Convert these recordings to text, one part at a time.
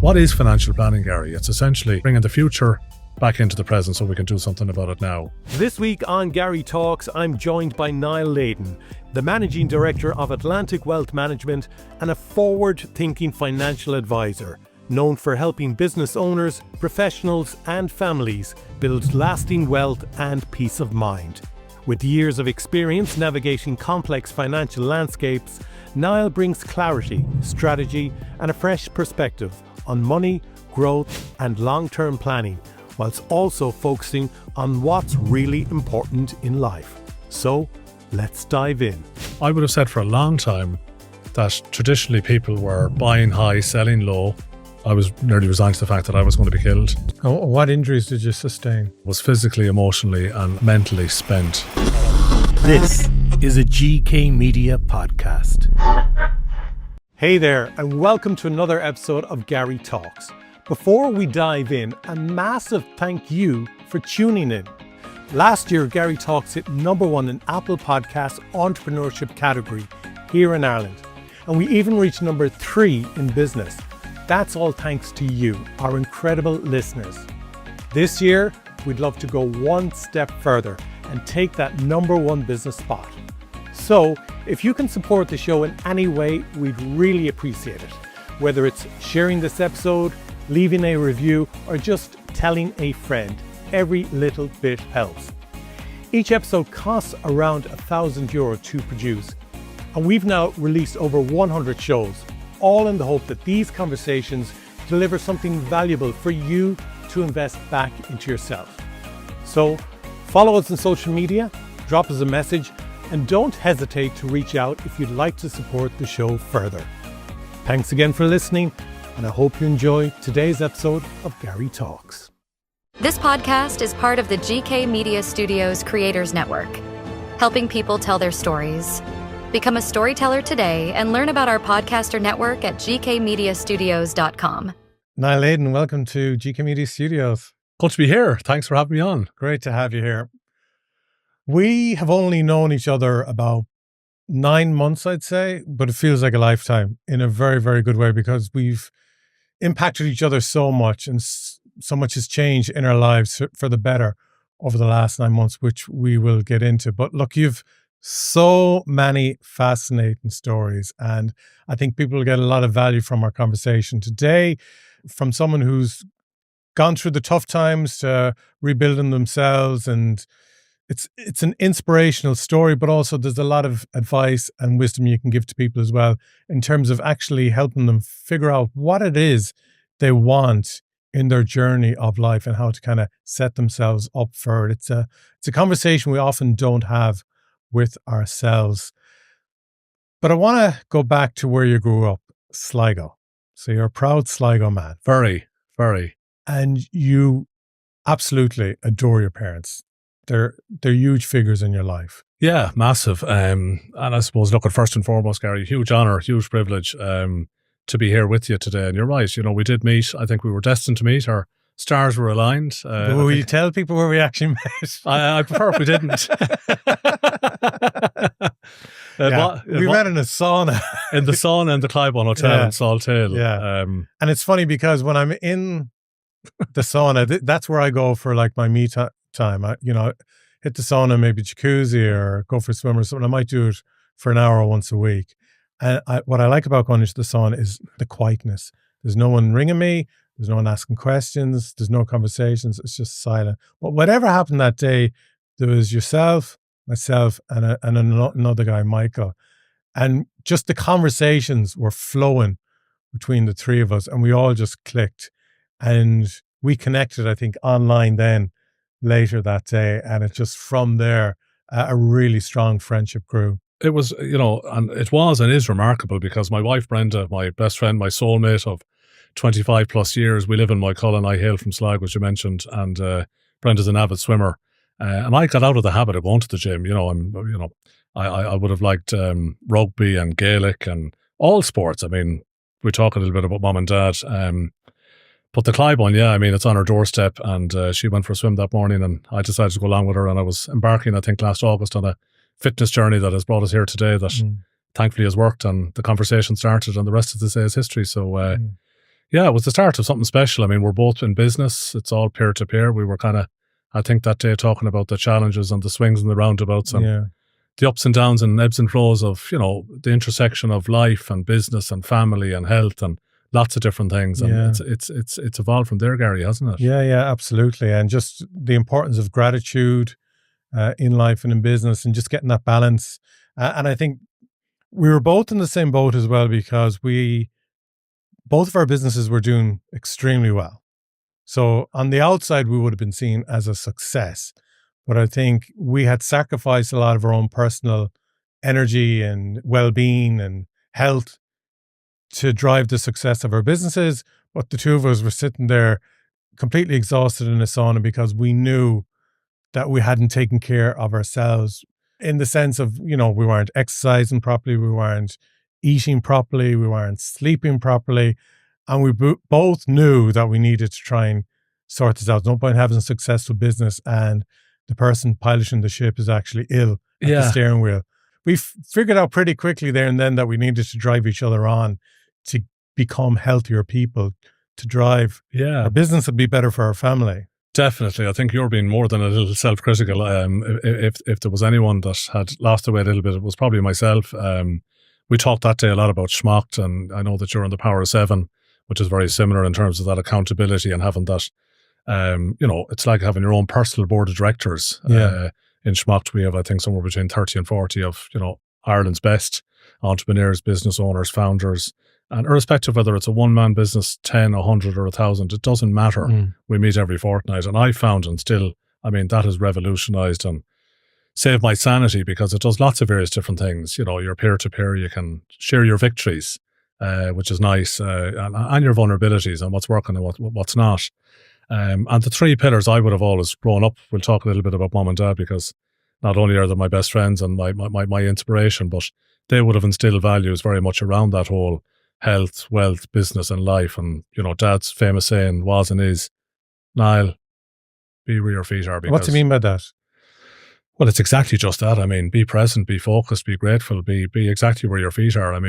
What is financial planning, Garry? It's essentially bringing the future back into the present so we can do something about it now. This week on Garry Talks, I'm joined by Niall Leyden, the Managing Director of Atlantic Wealth Management and a forward-thinking financial advisor, known for helping business owners, professionals and families build lasting wealth and peace of mind. With years of experience navigating complex financial landscapes, Niall brings clarity, strategy and a fresh perspective on money, growth and long-term planning, whilst also focusing on what's really important in life. So, let's dive in. I would have said for a long time that traditionally people were buying high, selling low. I was nearly resigned to the fact that I was going to be killed. What injuries did you sustain? Was physically, emotionally and mentally spent. This is a GK Media podcast. Hey there, and welcome to another episode of Garry Talks. Before we dive in, a massive thank you for tuning in. Last year, Garry Talks hit #1 in Apple Podcasts entrepreneurship category here in Ireland. And we even reached #3 in business. That's all thanks to you, our incredible listeners. This year, we'd love to go one step further and take that #1 business spot. So, if you can support the show in any way, we'd really appreciate it. Whether it's sharing this episode, leaving a review, or just telling a friend, every little bit helps. Each episode costs around €1,000 to produce, and we've now released over 100 shows, all in the hope that these conversations deliver something valuable for you to invest back into yourself. So, follow us on social media, drop us a message, and don't hesitate to reach out if you'd like to support the show further. Thanks again for listening, and I hope you enjoy today's episode of Garry Talks. This podcast is part of the GK Media Studios Creators Network, helping people tell their stories. Become a storyteller today and learn about our podcaster network at gkmediastudios.com. Niall Leyden, welcome to GK Media Studios. Good to be here. Thanks for having me on. Great to have you here. We have only known each other about 9 months, I'd say, but it feels like a lifetime in a very, very good way because we've impacted each other so much and so much has changed in our lives for the better over the last 9 months, which we will get into. But look, you've so many fascinating stories, and I think people will get a lot of value from our conversation today, from someone who's gone through the tough times to rebuilding themselves, and it's an inspirational story, but also there's a lot of advice and wisdom you can give to people as well in terms of actually helping them figure out what it is they want in their journey of life and how to kind of set themselves up for it. It's a conversation we often don't have with ourselves. But I want to go back to where you grew up, Sligo. So you're a proud Sligo man. Very, very. And you absolutely adore your parents. They're huge figures in your life. Yeah, massive. And I suppose, look, first and foremost, Garry, huge honour, huge privilege to be here with you today. And you're right, we did meet. I think we were destined to meet. Our stars were aligned. Will you tell people where we actually met? I prefer if we didn't. We met in a sauna. In the sauna in the Clybourne Hotel in Salthill. Yeah. And it's funny because when I'm in the sauna, that's where I go for like my me time. I hit the sauna, maybe jacuzzi or go for a swim or something. I might do it for an hour once a week. And what I like about going into the sauna is the quietness. There's no one ringing me. There's no one asking questions. There's no conversations. It's just silent. But whatever happened that day, there was yourself, myself, and another guy, Michael. And just the conversations were flowing between the three of us, and we all just clicked. And we connected, I think, online then later that day. And it just from there, a really strong friendship grew. It was, and it was and is remarkable because my wife, Brenda, my best friend, my soulmate of 25 plus years, we live in Moycullen. I hail from Sligo, which you mentioned, and Brenda's an avid swimmer. And I got out of the habit of going to the gym. I would have liked rugby and Gaelic and all sports. I mean, we talk a little bit about mum and dad. But the Clybourne, it's on her doorstep, and she went for a swim that morning, and I decided to go along with her, and I was embarking, I think, last August on a fitness journey that has brought us here today that thankfully has worked, and the conversation started, and the rest of this is history. So Yeah, it was the start of something special. I mean, we're both in business. It's all peer to peer. We were kind of, I think that day talking about the challenges and the swings and the roundabouts and Yeah. the ups and downs and ebbs and flows of, the intersection of life and business and family and health and lots of different things. And Yeah. it's evolved from there, Garry, hasn't it? Yeah, absolutely. And just the importance of gratitude in life and in business and just getting that balance. And I think we were both in the same boat as well because both of our businesses were doing extremely well. So on the outside, we would have been seen as a success. But I think we had sacrificed a lot of our own personal energy and well-being and health to drive the success of our businesses. But the two of us were sitting there completely exhausted in a sauna because we knew that we hadn't taken care of ourselves in the sense of, we weren't exercising properly, we weren't eating properly, we weren't sleeping properly. And we both knew that we needed to try and sort this out. No point having a successful business and the person piloting the ship is actually ill at the steering wheel. We figured out pretty quickly there and then that we needed to drive each other on to become healthier people, to drive our business and be better for our family. Definitely. I think you're being more than a little self-critical. If there was anyone that had lost the way a little bit, it was probably myself. We talked that day a lot about schmucked, and I know that you're on the Power of Seven, which is very similar in terms of that accountability and having that, it's like having your own personal board of directors. In schmucked, we have, I think, somewhere between 30 and 40 of, Ireland's best entrepreneurs, business owners, founders. And irrespective of whether it's a one-man business, 10, 100 or 1,000, it doesn't matter. We meet every fortnight. And I found, and still, that has revolutionized and saved my sanity because it does lots of various different things. You're peer-to-peer, you can share your victories, which is nice, and your vulnerabilities and what's working and what's not. And the three pillars I would have always grown up, we'll talk a little bit about mom and dad because not only are they my best friends and my inspiration, but they would have instilled values very much around that whole health, wealth, business and life. And, Dad's famous saying was and is, Niall, be where your feet are. What do you mean by that? Well, it's exactly just that. Be present, be focused, be grateful, be exactly where your feet are.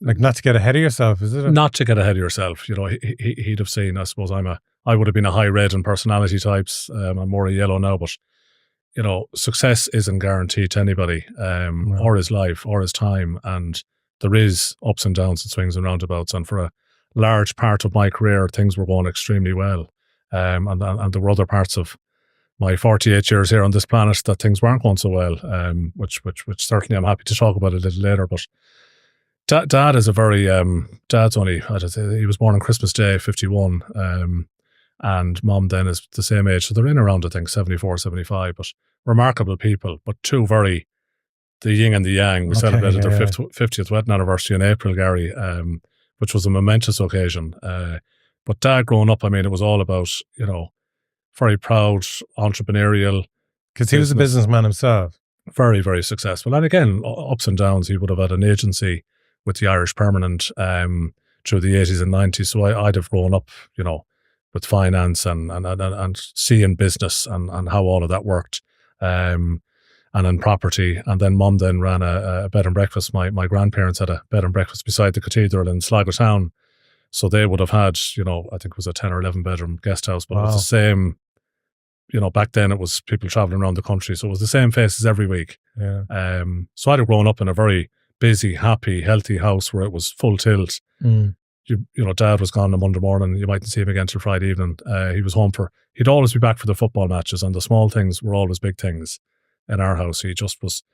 Like not to get ahead of yourself, is it? Not to get ahead of yourself. He'd have seen, I suppose I would have been a high red in personality types. I'm more a yellow now, but success isn't guaranteed to anybody, or his life or his time. And there is ups and downs and swings and roundabouts. And for a large part of my career, things were going extremely well. And there were other parts of my 48 years here on this planet that things weren't going so well, which certainly I'm happy to talk about a little later. But Dad is a very, Dad's only, he was born on Christmas Day, 51, and Mom then is the same age. So they're in around, I think, 74, 75, but remarkable people, but two very, the yin and the yang. We celebrated their 50th wedding anniversary in April, Garry, which was a momentous occasion. But Dad growing up, it was all about, very proud, entrepreneurial. Because he was a businessman himself. Very, very successful. And again, ups and downs. He would have had an agency with the Irish Permanent through the 80s and 90s. So I'd have grown up, with finance and seeing business and how all of that worked. And in property. And then Mum then ran a bed and breakfast. My grandparents had a bed and breakfast beside the cathedral in Sligo town. So they would have had, I think it was a 10 or 11 bedroom guest house, but it was the same. Back then it was people traveling around the country. So it was the same faces every week. Yeah. So I'd have grown up in a very busy, happy, healthy house where it was full tilt. Dad was gone on Monday morning. You mightn't see him again till Friday evening. He was home he'd always be back for the football matches, and the small things were always big things in our house. He just was,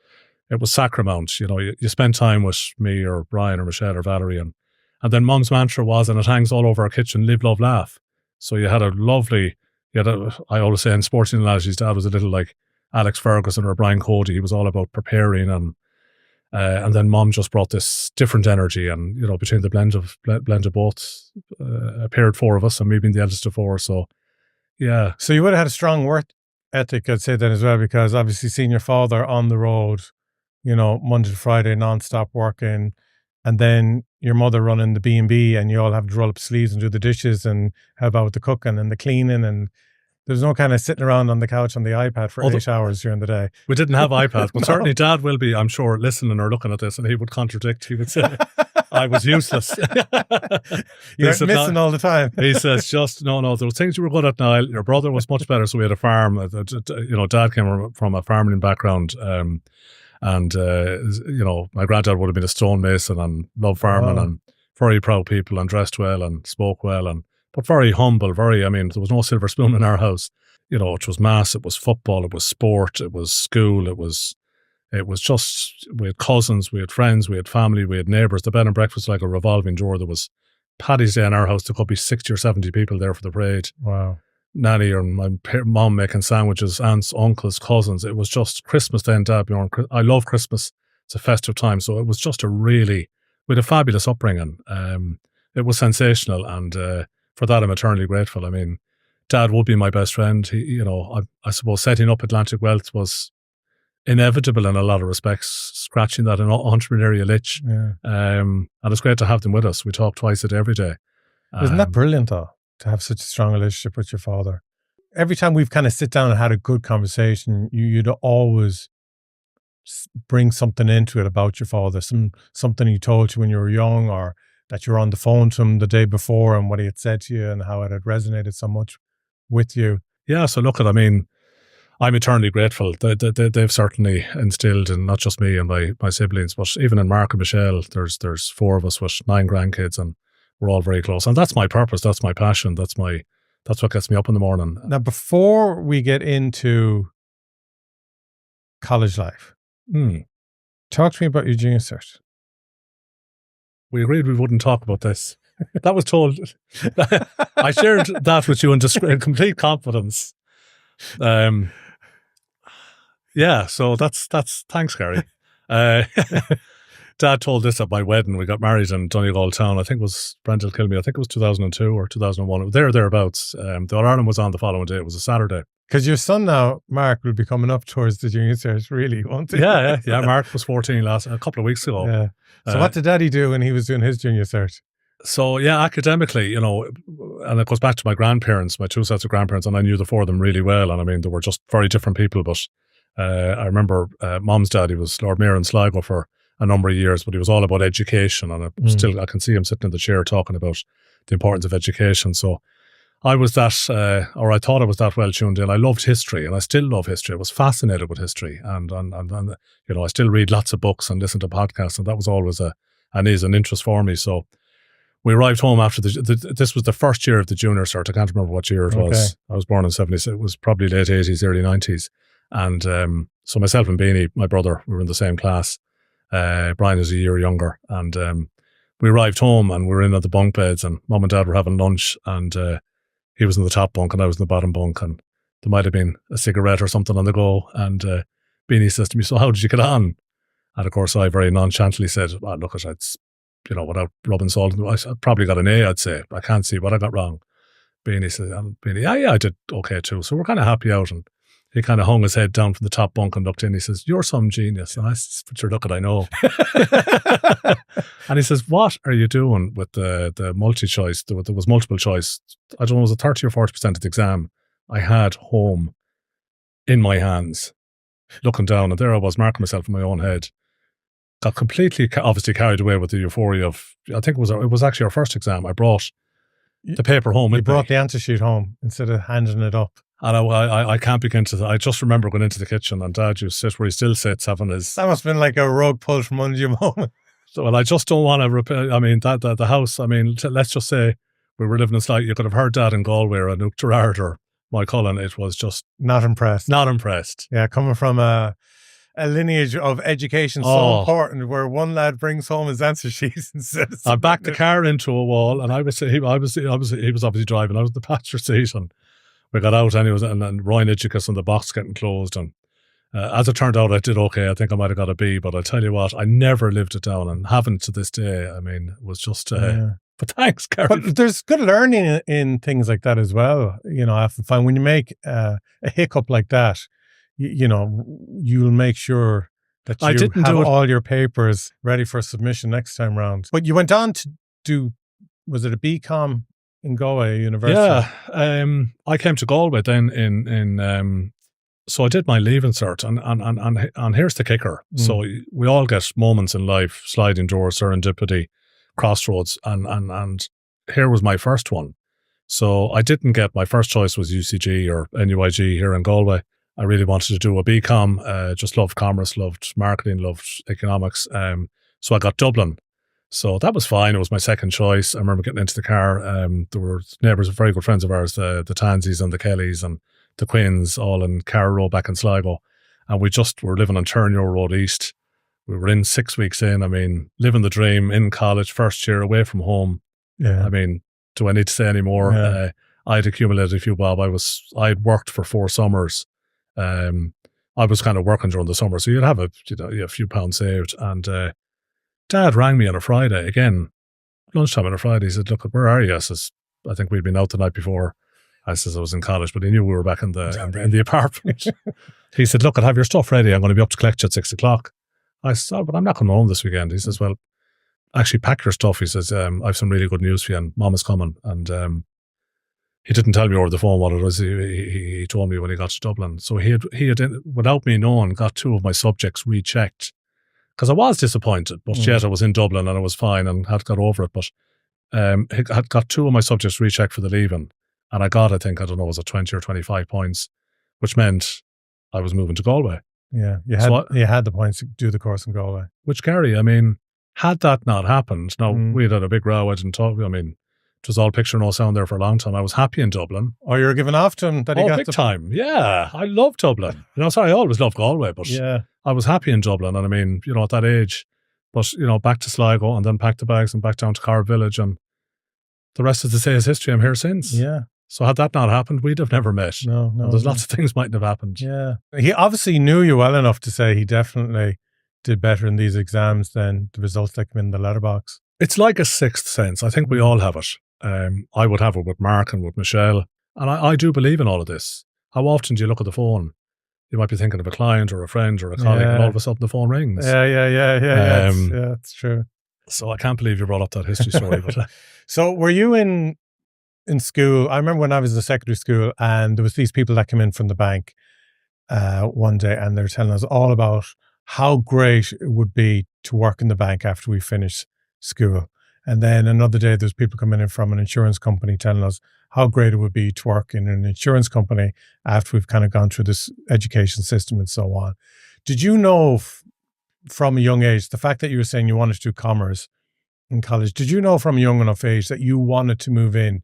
it was sacrament. You spend time with me or Brian or Michelle or Valerie, and then Mum's mantra was, and it hangs all over our kitchen, live, love, laugh. So you had a lovely, I always say in sporting analogies, Dad was a little like Alex Ferguson or Brian Cody. He was all about preparing, and then Mum just brought this different energy, and between the blend of both, appeared four of us, and me being the eldest of four. So yeah. So you would have had a strong work ethic, I'd say then as well, because obviously seeing your father on the road, Monday to Friday, non-stop working, and then your mother running the B&B, and you all have to roll up sleeves and do the dishes and help out with the cooking and the cleaning, and There's no kind of sitting around on the couch on the iPad for 8 hours during the day. We didn't have iPads, but No. certainly Dad will be, I'm sure, listening or looking at this, and he would contradict. He would say, I was useless. You're He said, missing all the time. He says, just, no, there were things you were good at, Niall. Your brother was much better, so we had a farm. Dad came from a farming background, and my granddad would have been a stonemason and loved farming and very proud people and dressed well and spoke well, but very humble, there was no silver spoon in our house. It was mass, it was football, it was sport, it was school, it was just, we had cousins, we had friends, we had family, we had neighbours. The bed and breakfast was like a revolving door. There was Paddy's Day in our house, there could be 60 or 70 people there for the parade. Wow. Nanny or my mom making sandwiches, aunts, uncles, cousins. It was just Christmas then, Dad. I love Christmas. It's a festive time. So it was just we had a fabulous upbringing. It was sensational. And for that, I'm eternally grateful. I mean, Dad would be my best friend. He, I suppose setting up Atlantic Wealth was inevitable in a lot of respects, scratching that entrepreneurial itch. Yeah. And it's great to have them with us. We talk twice a day, every day. Isn't that brilliant, though, to have such a strong relationship with your father? Every time we've kind of sit down and had a good conversation, you'd always bring something into it about your father, something he told you when you were young, or that you were on the phone to him the day before and what he had said to you and how it had resonated so much with you. Yeah, so look, I'm eternally grateful. They've certainly instilled in not just me and my siblings, but even in Mark and Michelle, there's 4 of us with 9 grandkids, and we're all very close. And that's my purpose, that's my passion, that's what gets me up in the morning. Now, before we get into college life, talk to me about your junior cert. We agreed we wouldn't talk about this. That was told. I shared that with you in complete confidence. Yeah, so that's thanks, Garry. Dad told this at my wedding. We got married in Donegal Town. I think it was, Brent will kill me, I think it was 2002 or 2001. Thereabouts. The All-Ireland was on the following day. It was a Saturday. Because your son now, Mark, will be coming up towards the junior cert, really, won't he? Yeah. Mark was 14 a couple of weeks ago. Yeah. So what did Daddy do when he was doing his junior cert? So yeah, academically, and it goes back to my grandparents, my 2 sets of grandparents, and I knew the 4 of them really well. And I mean, they were just very different people. But I remember Mom's dad, he was Lord Mayor in Sligo for a number of years, but he was all about education. And I can see him sitting in the chair talking about the importance of education. So I was I thought I was that well tuned in. I loved history, and I still love history. I was fascinated with history, and I still read lots of books and listen to podcasts, and that was always an interest for me. So we arrived home after this was the first year of the junior cert. I can't remember what year it was. I was born in 76. It was probably late 80s, early 90s. And so myself and Beanie, my brother, we were in the same class. Brian is a year younger. And we arrived home and we were in at the bunk beds, and Mum and Dad were having lunch, and he was in the top bunk and I was in the bottom bunk, and there might have been a cigarette or something on the go. And Beanie says to me, "So how did you get on?" And of course I very nonchalantly said, "Well, look, it's, without rubbing salt, I probably got an A, I'd say. I can't see what I got wrong." Beanie said, yeah, I did okay too. So we're kind of happy out. And he kind of hung his head down from the top bunk and looked in. He says, "You're some genius." And I said, "But sure, look at I know." And he says, "What are you doing with the multi-choice?" There was multiple choice. I don't know, was it 30 or 40% of the exam I had home in my hands, looking down, and there I was marking myself in my own head. Got completely, obviously, carried away with the euphoria of, I think it was actually our first exam. I brought the paper home. You brought the answer sheet home instead of handing it up. And I can't begin to, I just remember going into the kitchen and Dad used to sit where he still sits having his... That must have been like a rug pulled from under you moment. So, well, I just don't want to repeat, I mean, the house, I mean, let's just say we were living in Sligo. You could have heard Dad in Galway or Nuke Gerard or my Cullen. It was just... Not impressed. Not impressed. Yeah, coming from a lineage of education so important, where one lad brings home his answer sheets and says... I backed the car into a wall, and he was obviously driving. I was in the passenger seat, and we got out anyways, and Ryan Idgicus and the box getting closed. And as it turned out, I did okay. I think I might have got a B, but I tell you what, I never lived it down, and haven't to this day. I mean, it was just... But thanks, Garry. But there's good learning in things like that as well. I often find when you make a hiccup like that, you'll make sure that you have all your papers ready for submission next time round. But you went on to do, was it a BCom in Galway University? Yeah, I came to Galway then in so I did my leaving cert, and here's the kicker. So we all get moments in life, sliding doors, serendipity, crossroads, and here was my first one. So I didn't get, my first choice was UCG or NUIG here in Galway. I really wanted to do a BCom, just loved commerce, loved marketing, loved economics. So I got Dublin. So that was fine. It was my second choice. I remember getting into the car. There were neighbours, very good friends of ours, the Tansies and the Kellys and the Quinns, all in Carrow Road back in Sligo. And we just were living on Turnure Road East. We were in 6 weeks in. I mean, living the dream in college, first year away from home. Yeah. I mean, do I need to say any more? Yeah. I'd accumulated a few bob. I'd worked for 4 summers. I was kind of working during the summer, so you'd have a few pounds saved. And Dad rang me on a Friday, again, lunchtime on a Friday. He said, "Look, where are you?" I think we'd been out the night before. I says I was in college, but he knew we were back in the apartment. He said, "Look, I'll have your stuff ready. I'm going to be up to collect you at 6 o'clock. I said, "Oh, but I'm not coming home this weekend." He says, "Well, actually pack your stuff." He says, "I have some really good news for you, and Mom is coming." And he didn't tell me over the phone what it was. He told me when he got to Dublin. So he had, without me knowing, got 2 of my subjects rechecked. Because I was disappointed, but yet I was in Dublin and I was fine and had got over it. But he had got 2 of my subjects rechecked for the leaving. And I got, I think, I don't know, was it 20 or 25 points, which meant I was moving to Galway. Yeah, you had the points to do the course in Galway. Which, Garry, I mean, had that not happened, now we had a big row, I didn't talk, I mean, it was all picture, no sound there for a long time. I was happy in Dublin. Oh, you were giving off to him that he got big time. Yeah, I love Dublin. Sorry, I always loved Galway, but I was happy in Dublin. And I mean, at that age, but, back to Sligo and then packed the bags and back down to Carr Village. And the rest, as they say, is history. I'm here since. Yeah. So had that not happened, we'd have never met. No. And there's lots of things mightn't have happened. Yeah. He obviously knew you well enough to say he definitely did better in these exams than the results that come in the letterbox. It's like a sixth sense. I think we all have it. I would have it with Mark and with Michelle. And I do believe in all of this. How often do you look at the phone? You might be thinking of a client or a friend or a colleague, and all of a sudden the phone rings. Yeah, it's true. So I can't believe you brought up that history story. But so were you in school? I remember when I was in secondary school and there was these people that came in from the bank one day and they're telling us all about how great it would be to work in the bank after we finish school. And then another day, there's people coming in from an insurance company telling us how great it would be to work in an insurance company after we've kind of gone through this education system and so on. Did you know from a young age, the fact that you were saying you wanted to do commerce in college, did you know from a young enough age that you wanted to move in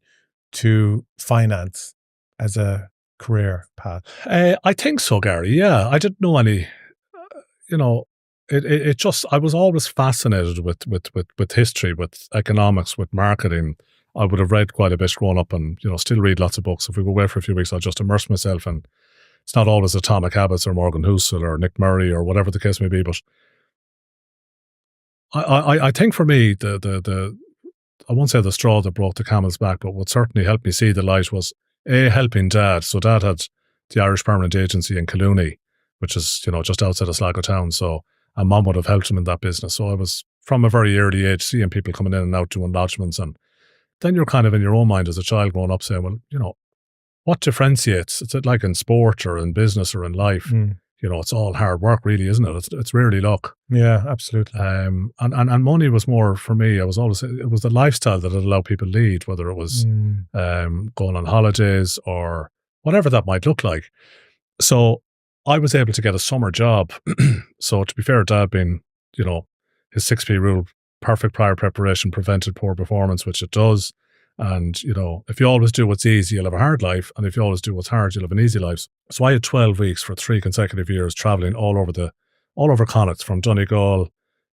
to finance as a career path? I think so, Garry. Yeah, I didn't know any, It just, I was always fascinated with history, with economics, with marketing. I would have read quite a bit growing up and, still read lots of books. If we go away for a few weeks, I'll just immerse myself in, it's not always Atomic Habits or Morgan Housel or Nick Murray or whatever the case may be. But I think for me, I won't say the straw that broke the camel's back, but what certainly helped me see the light was helping Dad. So Dad had the Irish Permanent Agency in Colooney, which is, just outside of Sligo town. So, and Mum would have helped him in that business. So I was, from a very early age, seeing people coming in and out doing lodgements. And then you're kind of in your own mind as a child growing up saying, well, what differentiates? It's like in sport or in business or in life. It's all hard work, really, isn't it? It's rarely luck. Yeah, absolutely. And money was more for me. It was the lifestyle that it allowed people to lead, whether it was going on holidays or whatever that might look like. So I was able to get a summer job. So to be fair, Dad being, his 6P rule, perfect prior preparation prevented poor performance, which it does. And, if you always do what's easy, you'll have a hard life. And if you always do what's hard, you'll have an easy life. So I had 12 weeks for 3 consecutive years travelling all over Connacht, from Donegal,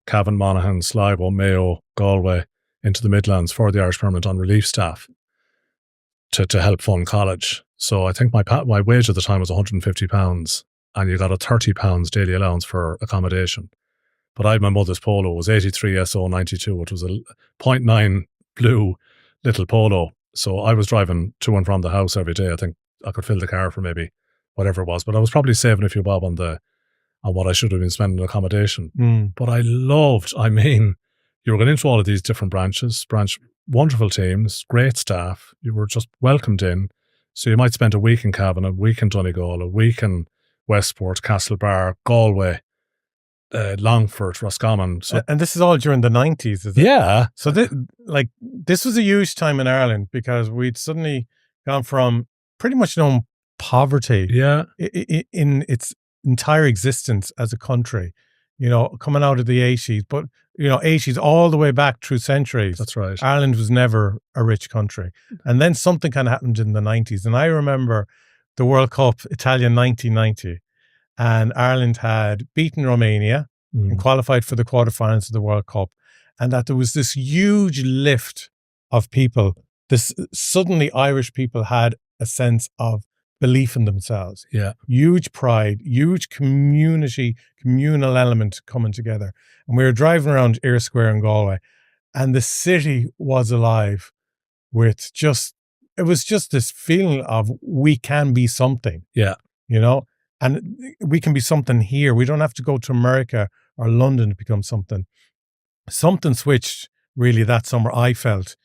Cavan, Monaghan, Sligo, Mayo, Galway, into the Midlands for the Irish Permanent on relief staff to help fund college. So I think my wage at the time was £150, and you got a £30 daily allowance for accommodation. But I had my mother's Polo. It was 83 SO 92, which was a 0.9 blue little Polo. So I was driving to and from the house every day. I think I could fill the car for maybe whatever it was, but I was probably saving a few bob on what I should have been spending on accommodation. But I loved, you were going into all of these different branches, wonderful teams, great staff. You were just welcomed in. So you might spend a week in Cavan, a week in Donegal, a week in Westport, Castlebar, Galway, Longford, Roscommon. So, and this is all during the 90s, is it? yeah. So this was a huge time in Ireland because we'd suddenly gone from pretty much known poverty in its entire existence as a country, coming out of the 80s, but 80s all the way back through centuries. That's right. Ireland was never a rich country. And then something kind of happened in the 90s. And I remember the World Cup, Italia 1990, and Ireland had beaten Romania and qualified for the quarterfinals of the World Cup. And that there was this huge lift of people. Suddenly Irish people had a sense of belief in themselves. Yeah. Huge pride, huge communal element coming together. And we were driving around Eyre Square in Galway, and the city was alive with it was just this feeling of we can be something. Yeah. And we can be something here. We don't have to go to America or London to become something. Something switched really that summer, I felt,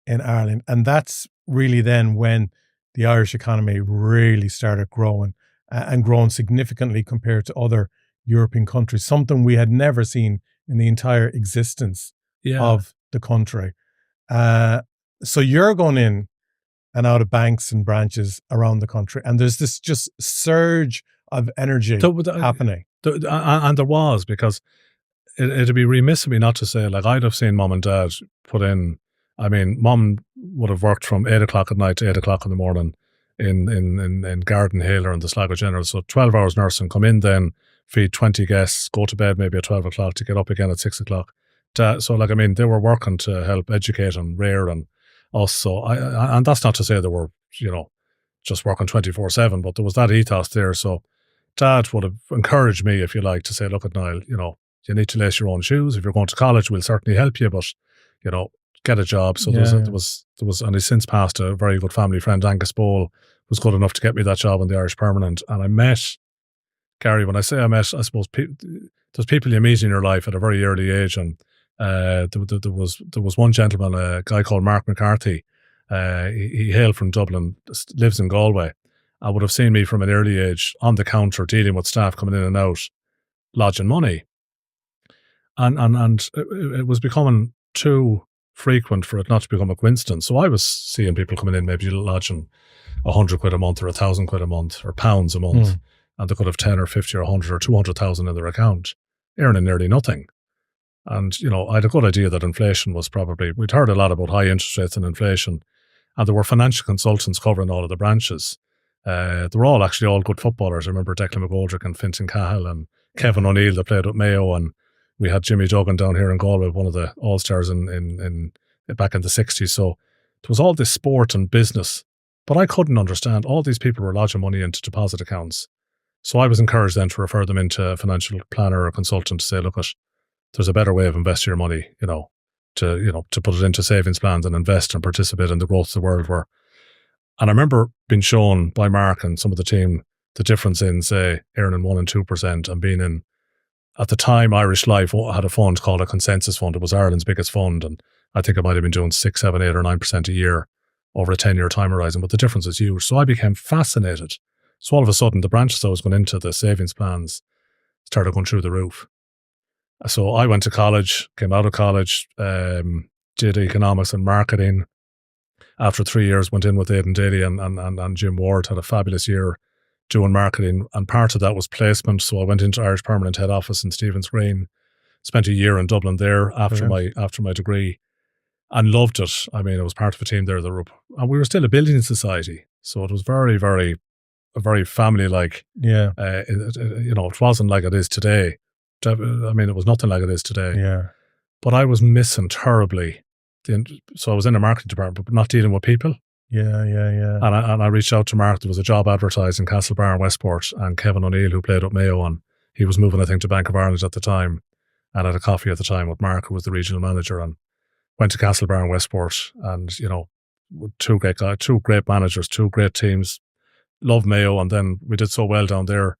in Ireland. And that's really then when the Irish economy really started growing and growing significantly compared to other European countries, something we had never seen in the entire existence of the country. So you're going in and out of banks and branches around the country, and there's this just surge of energy happening. And there was, because it'd be remiss of me not to say, like, I'd have seen mum and dad put in. I mean, mum would have worked from 8 o'clock at night to 8 o'clock in the morning in Garden Hill or in the Sligo General. So 12 hours nursing, come in then, feed 20 guests, go to bed maybe at 12 o'clock to get up again at 6 o'clock. So, like, I mean, they were working to help educate and rear and us. So, and that's not to say they were, just working 24/7, but there was that ethos there. So Dad would have encouraged me, if you like, to say, look at Niall, you need to lace your own shoes. If you're going to college, we'll certainly help you, but, get a job. So there was, and he's since passed, a very good family friend, Angus Bowl, was good enough to get me that job in the Irish Permanent. And I met Garry. When I say I met, I suppose there's people you meet in your life at a very early age. And there was one gentleman, a guy called Mark McCarthy. He hailed from Dublin, lives in Galway. I would have seen me from an early age on the counter dealing with staff coming in and out, lodging money. And it was becoming too frequent for it not to become a coincidence. So I was seeing people coming in, maybe lodging 100 quid a month or 1,000 quid a month or pounds a month, and they could have 10 or 50 or 100 or 200,000 in their account, earning nearly nothing. And, I had a good idea that inflation was we'd heard a lot about high interest rates and inflation, and there were financial consultants covering all of the branches. They were all good footballers. I remember Declan McGoldrick and Fintan Cahill and Kevin O'Neill that played with Mayo, and we had Jimmy Duggan down here in Galway, one of the all-stars in back in the 60s. So it was all this sport and business. But I couldn't understand. All these people were lodging money into deposit accounts. So I was encouraged then to refer them into a financial planner or consultant to say, look, there's a better way of investing your money, to put it into savings plans and invest and participate in the growth of the world. And I remember being shown by Mark and some of the team the difference in, say, earning 1% and 2% and being in. At the time, Irish Life had a fund called a consensus fund. It was Ireland's biggest fund, and I think it might have been doing 6, 7, 8 or 9% a year over a 10-year time horizon, but the difference is huge. So I became fascinated. So all of a sudden, the branches I was going into, the savings plans, started going through the roof. So I went to college, came out of college, did economics and marketing. After 3 years, went in with Aidan Daly and Jim Ward, had a fabulous year doing marketing, and part of that was placement. So I went into Irish Permanent head office in Stephen's Green, spent a year in Dublin there after my degree, and loved it. I mean, I was part of a team there, and we were still a building society, so it was very, very, very family-like. Yeah, it wasn't like it is today. I mean, it was nothing like it is today. Yeah, but I was missing terribly. So I was in the marketing department, but not dealing with people. Yeah. And I reached out to Mark. There was a job advertised in Castlebar and Westport, and Kevin O'Neill, who played with Mayo, and he was moving, I think, to Bank of Ireland at the time, and had a coffee at the time with Mark, who was the regional manager, and went to Castlebar and Westport, and, two great managers, two great teams, loved Mayo, and then we did so well down there.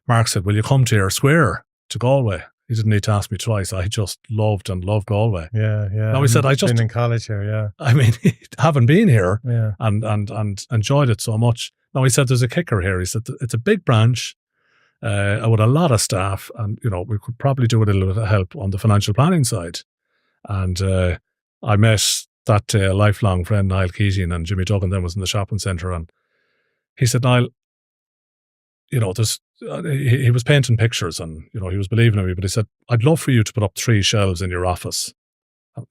Mark said, will you come to your square to Galway? He didn't need to ask me twice. I just loved Galway. Yeah. Now he said, I just been in college here. Yeah. I mean, haven't been here Yeah. and enjoyed it so much. Now he said, there's a kicker here. He said, it's a big branch with a lot of staff, and we could probably do with a little bit of help on the financial planning side. And I met that lifelong friend, Niall Keating, and Jimmy Duggan then was in the shopping centre, and he said, Niall, he was painting pictures, and he was believing in me, but he said, I'd love for you to put up 3 shelves in your office.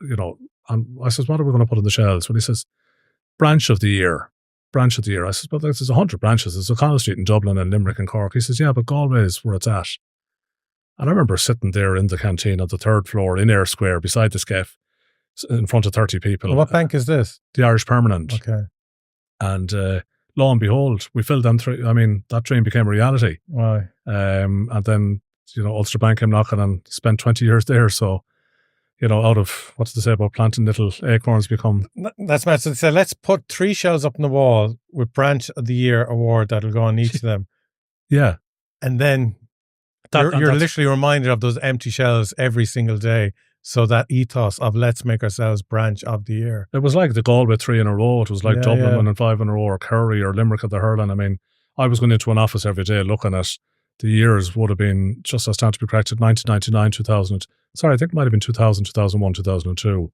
And I says, what are we going to put on the shelves? Well, he says, branch of the year. I says, but there's 100 branches. There's O'Connell Street in Dublin and Limerick and Cork. He says, yeah, but Galway is where it's at. And I remember sitting there in the canteen on the 3rd floor in Eyre Square beside the SCEF in front of 30 people. Well, what bank is this? The Irish Permanent. Okay. And lo and behold, we filled them through. I mean, that dream became a reality. Why? And then, Ulster Bank came knocking and spent 20 years there. So, out of, what's to say about planting little acorns become... That's mad. So let's put 3 shelves up on the wall with Branch of the Year award that'll go on each of them. Yeah. And then you're literally reminded of those empty shelves every single day. So that ethos of let's make ourselves Branch of the Year. It was like the Galway 3 in a row. It was like Dublin winning 5 in a row, or Kerry or Limerick at the hurling. I mean, I was going into an office every day looking at the years would have been, just as time to be corrected, 1999, 2000. Sorry, I think it might have been 2000, 2001, 2002.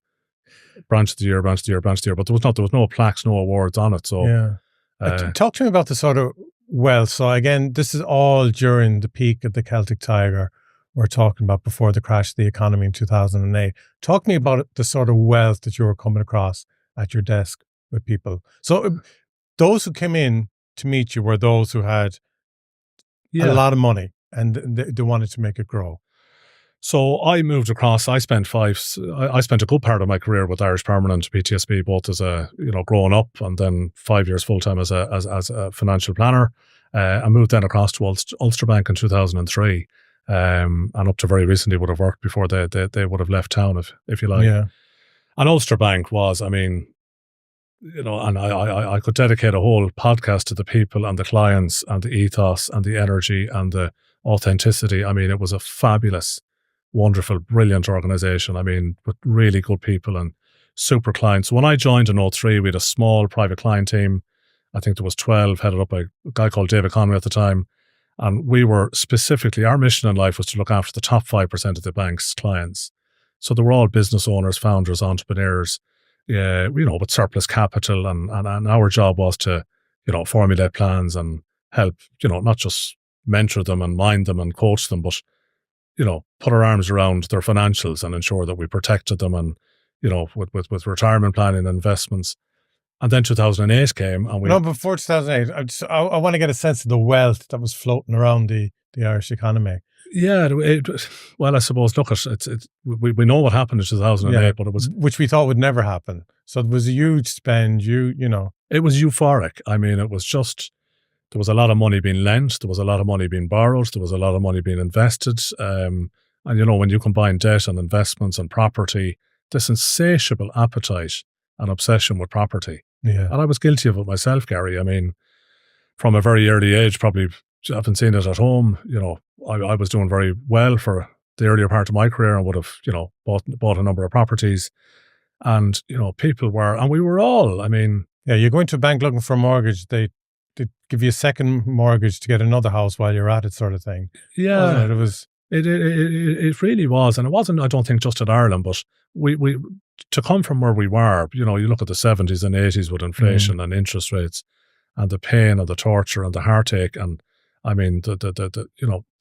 Branch of the Year. But there was no plaques, no awards on it. So, yeah. Talk to me about the sort of wealth. So again, this is all during the peak of the Celtic Tiger. We're talking about before the crash of the economy in 2008. Talk to me about the sort of wealth that you were coming across at your desk with people. So those who came in to meet you were those who had a lot of money and they wanted to make it grow. So I moved across. I spent a good part of my career with Irish Permanent, PTSB, both as a growing up, and then 5 years full time as a financial planner. I moved then across to Ulster Bank in 2003. And up to very recently would have worked before they would have left town, if you like. Yeah. And Ulster Bank was, I mean, and I could dedicate a whole podcast to the people and the clients and the ethos and the energy and the authenticity. I mean, it was a fabulous, wonderful, brilliant organisation. I mean, with really good people and super clients. When I joined in 2003, we had a small private client team. I think there was 12, headed up by a guy called David Conway at the time. And we were specifically, our mission in life was to look after the top 5% of the bank's clients. So they were all business owners, founders, entrepreneurs, with surplus capital. And our job was to, formulate plans and help, not just mentor them and mind them and coach them, but, put our arms around their financials and ensure that we protected them and, with retirement planning and investments. And then 2008 came, and before 2008, I want to get a sense of the wealth that was floating around the Irish economy. Yeah, well, I suppose, look, we know what happened in 2008, but it was... Which we thought would never happen. So it was a huge spend, It was euphoric. I mean, it was just, there was a lot of money being lent, there was a lot of money being borrowed, there was a lot of money being invested. And, when you combine debt and investments and property, this insatiable appetite and obsession with property. Yeah. And I was guilty of it myself, Garry. I mean, from a very early age, probably having seen it at home, I was doing very well for the earlier part of my career and would have, bought a number of properties. And, people were, and we were all, I mean... Yeah, you're going to a bank looking for a mortgage, they give you a second mortgage to get another house while you're at it, sort of thing. Yeah. It was... It really was. And it wasn't, I don't think, just in Ireland, but we to come from where we were, you look at the 70s and 80s with inflation and interest rates and the pain and the torture and the heartache. And I mean, the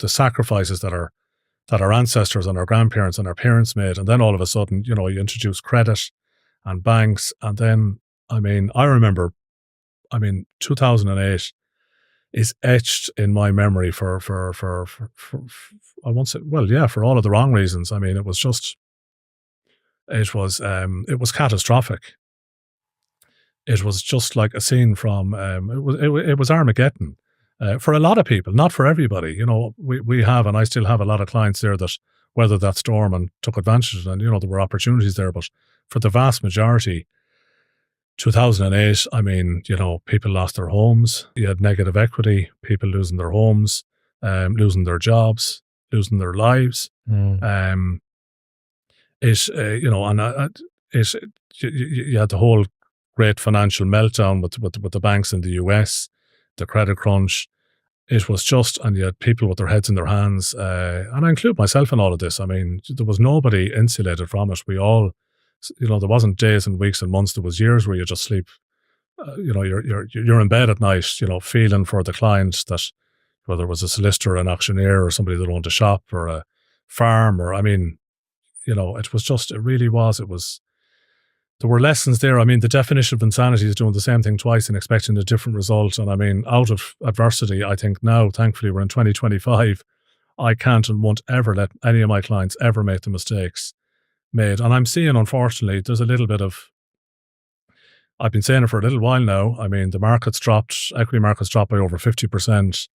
sacrifices that our ancestors and our grandparents and our parents made. And then all of a sudden, you introduce credit and banks. And then, I mean, I remember, 2008 is etched in my memory for I won't say, well, yeah, for all of the wrong reasons. I mean, it was catastrophic. It was just like a scene from, it was Armageddon for a lot of people, not for everybody. We have, and I still have a lot of clients there that weathered that storm and took advantage of it. And, there were opportunities there, but for the vast majority, 2008, I mean, people lost their homes. You had negative equity, people losing their homes, losing their jobs. losing their lives. You had the whole great financial meltdown with the banks in the US, the credit crunch. It was just, and you had people with their heads in their hands, and I include myself in all of this. I mean, there was nobody insulated from it. We all, there wasn't days and weeks and months. There was years where you just sleep. You're in bed at night, feeling for the client, that whether it was a solicitor, an auctioneer, or somebody that owned a shop or a farm, or it was just, it really was. There were lessons there. I mean, the definition of insanity is doing the same thing twice and expecting a different result. And I mean, out of adversity, I think now, thankfully, we're in 2025. I can't and won't ever let any of my clients ever make the mistakes made. And I'm seeing, unfortunately, there's a little bit of, I've been saying it for a little while now. I mean, the market's dropped, equity market's dropped by over 50%,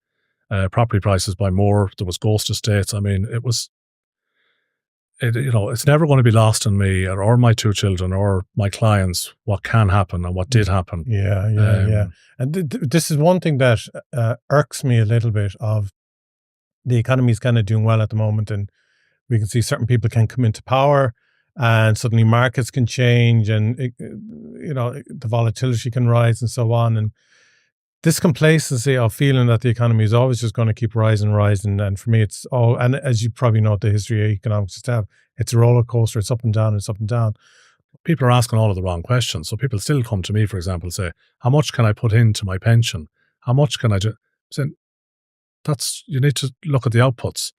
property prices by more. There was ghost estates. I mean, it's never going to be lost on me or my two children or my clients what can happen and what did happen. Yeah. And this is one thing that irks me a little bit of the economy is kind of doing well at the moment, and we can see certain people can come into power and suddenly markets can change and, the volatility can rise and so on. And this complacency of feeling that the economy is always just going to keep rising. And for me, it's all, and as you probably know, the history of economics, it's a roller coaster. It's up and down. It's up and down. People are asking all of the wrong questions. So people still come to me, for example, say, how much can I put into my pension? How much can I do? Saying, you need to look at the outputs.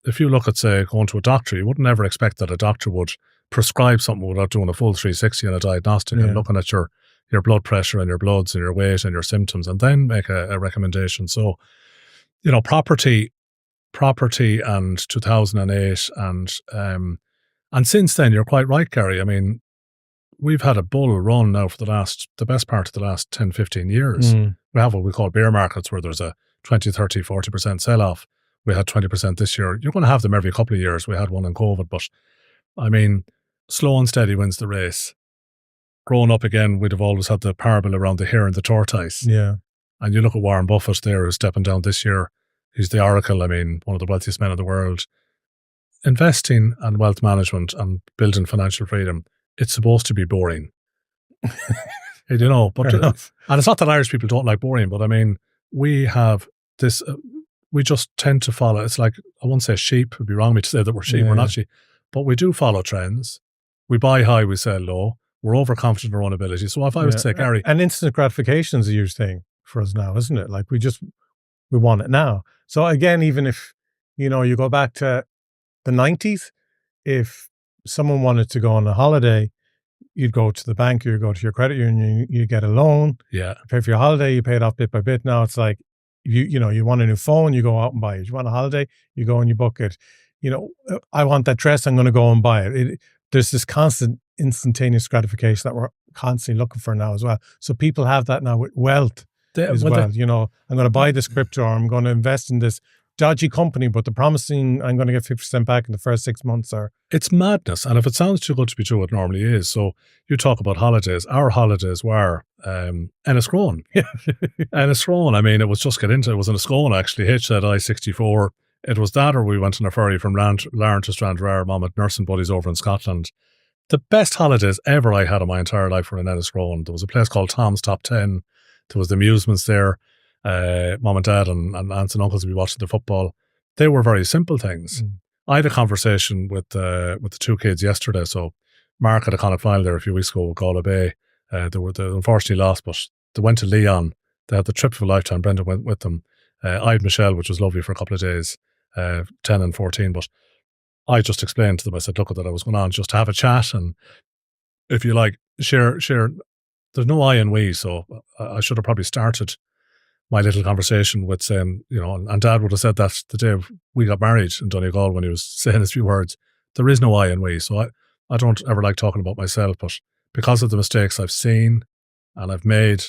If you look at, say, going to a doctor, you wouldn't ever expect that a doctor would prescribe something without doing a full 360 and a diagnostic and looking at your blood pressure and your bloods and your weight and your symptoms, and then make a recommendation. So, property and 2008 and since then, you're quite right, Garry. I mean, we've had a bull run now for the best part of the last 10, 15 years. We have what we call bear markets, where there's a 20, 30, 40% sell-off. We had 20% this year. You're going to have them every couple of years. We had one in COVID, but I mean, slow and steady wins the race. Growing up again, we'd have always had the parable around the hare and the tortoise. Yeah. And you look at Warren Buffett there, who's stepping down this year. He's the oracle. I mean, one of the wealthiest men in the world. Investing and wealth management and building financial freedom, it's supposed to be boring. But and it's not that Irish people don't like boring, but I mean, we have this, we just tend to follow. It's like, I won't say sheep, it'd be wrong of me to say that we're sheep, we're not sheep, but we do follow trends. We buy high, we sell low. We're overconfident in our own ability. So if I was to say, Garry... And instant gratification is a huge thing for us now, isn't it? Like we want it now. So again, even if, you go back to the 90s, if someone wanted to go on a holiday, you'd go to the bank, you'd go to your credit union, you get a loan. Yeah. You pay for your holiday, you pay it off bit by bit. Now it's like, you want a new phone, you go out and buy it. You want a holiday, you go and you book it. I want that dress, I'm going to go and buy it. There's this constant instantaneous gratification that we're constantly looking for now as well. So people have that now with wealth as well. I'm going to buy this crypto, or I'm going to invest in this dodgy company, but they're promising I'm going to get 50% back in the first 6 months. It's madness. And if it sounds too good to be true, it normally is. So you talk about holidays. Our holidays were Enniscrone. Enniscrone, I mean, it was Enniscrone actually, hitched at I-64. It was that, or we went on a ferry from Larne to Strandraer, Mom at nursing buddies over in Scotland. The best holidays ever I had in my entire life were in Enniscrone. There was a place called Tom's Top 10. There was the amusements there. Mom and Dad and aunts and uncles would be watching the football. They were very simple things. I had a conversation with the two kids yesterday. So Mark had a Connacht final there a few weeks ago with Galway Bay. They unfortunately lost, but they went to Leon. They had the trip of a lifetime. Brendan went with them. I had Michelle, which was lovely for a couple of days, 10 and 14. But I just explained to them, I said, look, that I was going on just to have a chat. And if you like, share. There's no I and we. So I should have probably started my little conversation with saying, and Dad would have said that the day we got married in Donegal when he was saying his few words. There is no I and we. So I don't ever like talking about myself, but because of the mistakes I've seen and I've made,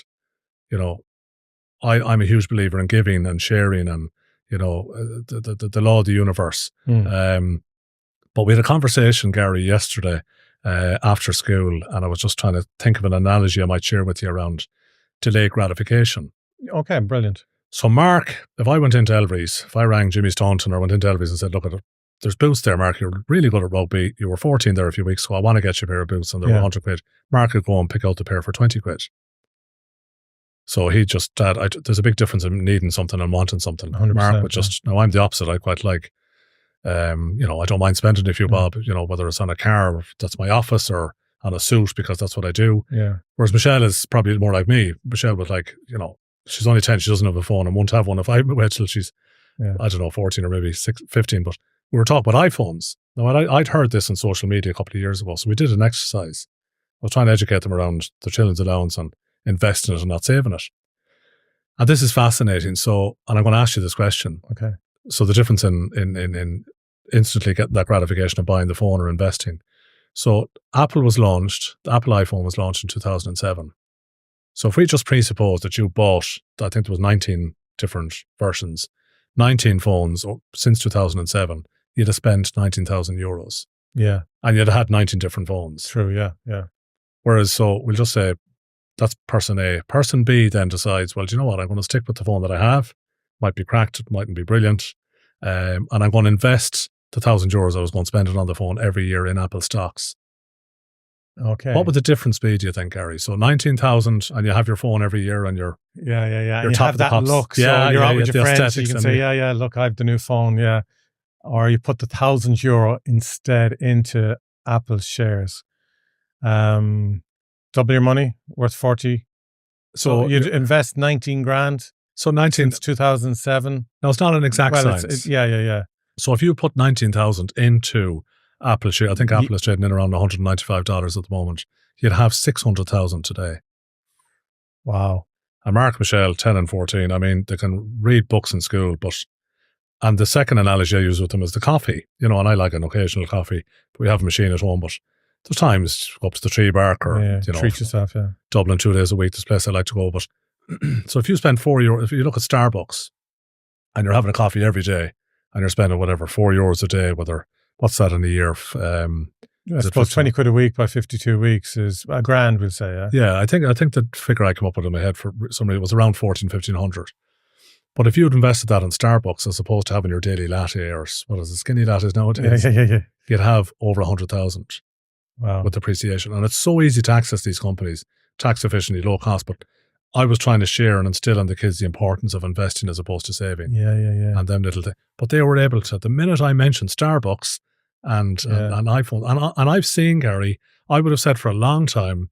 I'm a huge believer in giving and sharing and, the law of the universe. But we had a conversation, Garry, yesterday after school, and I was just trying to think of an analogy I might share with you around delayed gratification. Okay, brilliant. So Mark, if I went into Elvery's, if I rang Jimmy Staunton or went into Elvery's and said, look, there's boots there, Mark, you're really good at rugby. You were 14 there a few weeks ago. I want to get you a pair of boots and they're 100 quid. Mark could go and pick out the pair for 20 quid. So he just, there's a big difference in needing something and wanting something. Mark would just, now I'm the opposite. I quite like, I don't mind spending a few bob, whether it's on a car, or that's my office, or on a suit because that's what I do. Yeah. Whereas Michelle is probably more like me. Michelle was like, she's only 10, she doesn't have a phone and won't have one if I wait till she's, 14 or maybe 15. But we were talking about iPhones. Now, I'd heard this on social media a couple of years ago. So we did an exercise. I was trying to educate them around their children's allowance and investing it and not saving it. And this is fascinating. So, and I'm going to ask you this question. Okay. So the difference in instantly getting that gratification of buying the phone or investing. So the Apple iPhone was launched in 2007. So if we just presuppose that you bought, I think there was 19 different versions, 19 phones since 2007, you'd have spent 19,000 euros. Yeah. And you'd have had 19 different phones. True, yeah. Whereas, so we'll just say, that's person A. Person B then decides, well, do you know what? I'm going to stick with the phone that I have. Might be cracked, it mightn't be brilliant. And I'm going to invest the 1,000 euros I was going to spend it on the phone every year in Apple stocks. Okay. What would the difference be, do you think, Garry? So 19,000 and you have your phone every year and you're... Yeah. You're you top have of the that pops. look. So you're out with your friends. You can say, and look, I have the new phone. Yeah. Or you put the 1,000 euro instead into Apple shares. Double your money, worth 40. So you'd invest 19 grand. So 19... Since 2007. No, it's not an exact science. Yeah. So if you put 19,000 into Apple share, I think Apple is trading in around $195 at the moment, you'd have 600,000 today. Wow. And Mark, Michelle, 10 and 14, I mean, they can read books in school, and the second analogy I use with them is the coffee, and I like an occasional coffee, but we have a machine at home, but there's times go up to the Tree Bark or, treat yourself, Dublin 2 days a week, this place I like to go, but so if you spend €4, if you look at Starbucks and you're having a coffee every day and you're spending whatever, €4 a day, what's that in a year? I suppose 20 quid a week by 52 weeks is a grand, we'll say, yeah? Yeah, I think the figure I come up with in my head for somebody was around 1,500. But if you'd invested that in Starbucks as opposed to having your daily latte or what is it, skinny lattes nowadays, you'd have over 100,000 with depreciation. And it's so easy to access these companies, tax efficiently, low cost. But I was trying to share and instill on the kids the importance of investing as opposed to saving. Yeah. And them little things. But they were able to, the minute I mentioned Starbucks and iPhone, and I've seen, Garry, I would have said for a long time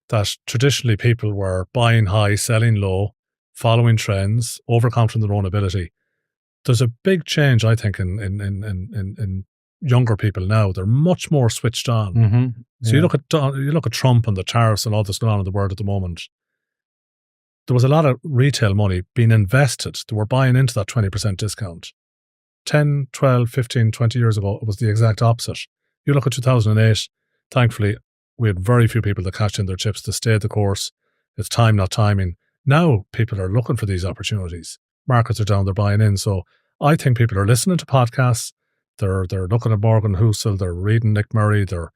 that traditionally people were buying high, selling low, following trends, overconfident in their own ability. There's a big change, I think, in younger people now. They're much more switched on. Mm-hmm. So you look at Trump and the tariffs and all that's going on in the world at the moment. There was a lot of retail money being invested. They were buying into that 20% discount. 10, 12, 15, 20 years ago, it was the exact opposite. You look at 2008, thankfully, we had very few people that cashed in their chips to stay the course. It's time, not timing. Now people are looking for these opportunities. Markets are down, they're buying in. So I think people are listening to podcasts. They're looking at Morgan Housel. They're reading Nick Murray. They're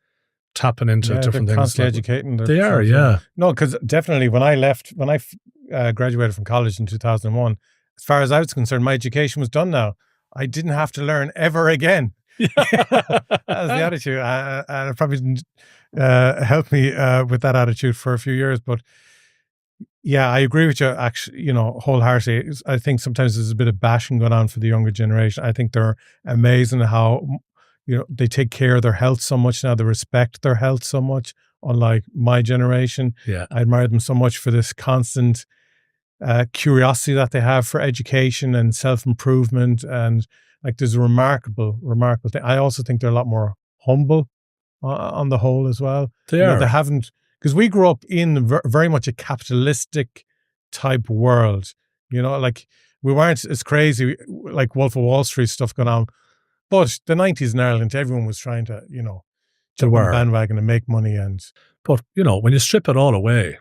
tapping into different things. Constantly educating. They are, yeah. No, because definitely when I graduated from college in 2001, as far as I was concerned, my education was done now. I didn't have to learn ever again. That was the attitude. And it probably didn't help me with that attitude for a few years. But yeah, I agree with you, actually, wholeheartedly. I think sometimes there's a bit of bashing going on for the younger generation. I think they're amazing how, they take care of their health so much now. They respect their health so much, unlike my generation. Yeah. I admire them so much for this constant curiosity that they have for education and self-improvement. And like, there's a remarkable thing. I also think they're a lot more humble on the whole as well. They are. They haven't, because we grew up in very much a capitalistic type world, like we weren't as crazy, like Wolf of Wall Street stuff going on. But the 90s in Ireland, everyone was trying to, jump on the bandwagon and make money. But, when you strip it all away,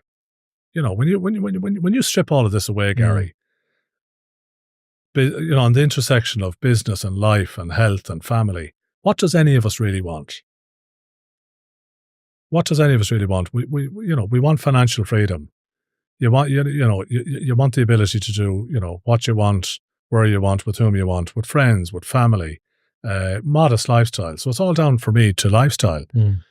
when you strip all of this away, Garry, on the intersection of business and life and health and family, what does any of us really want? What does any of us really want? We want financial freedom. you want you want the ability to do what you want, where you want, with whom you want, with friends, with family, modest lifestyle. So it's all down for me to lifestyle. And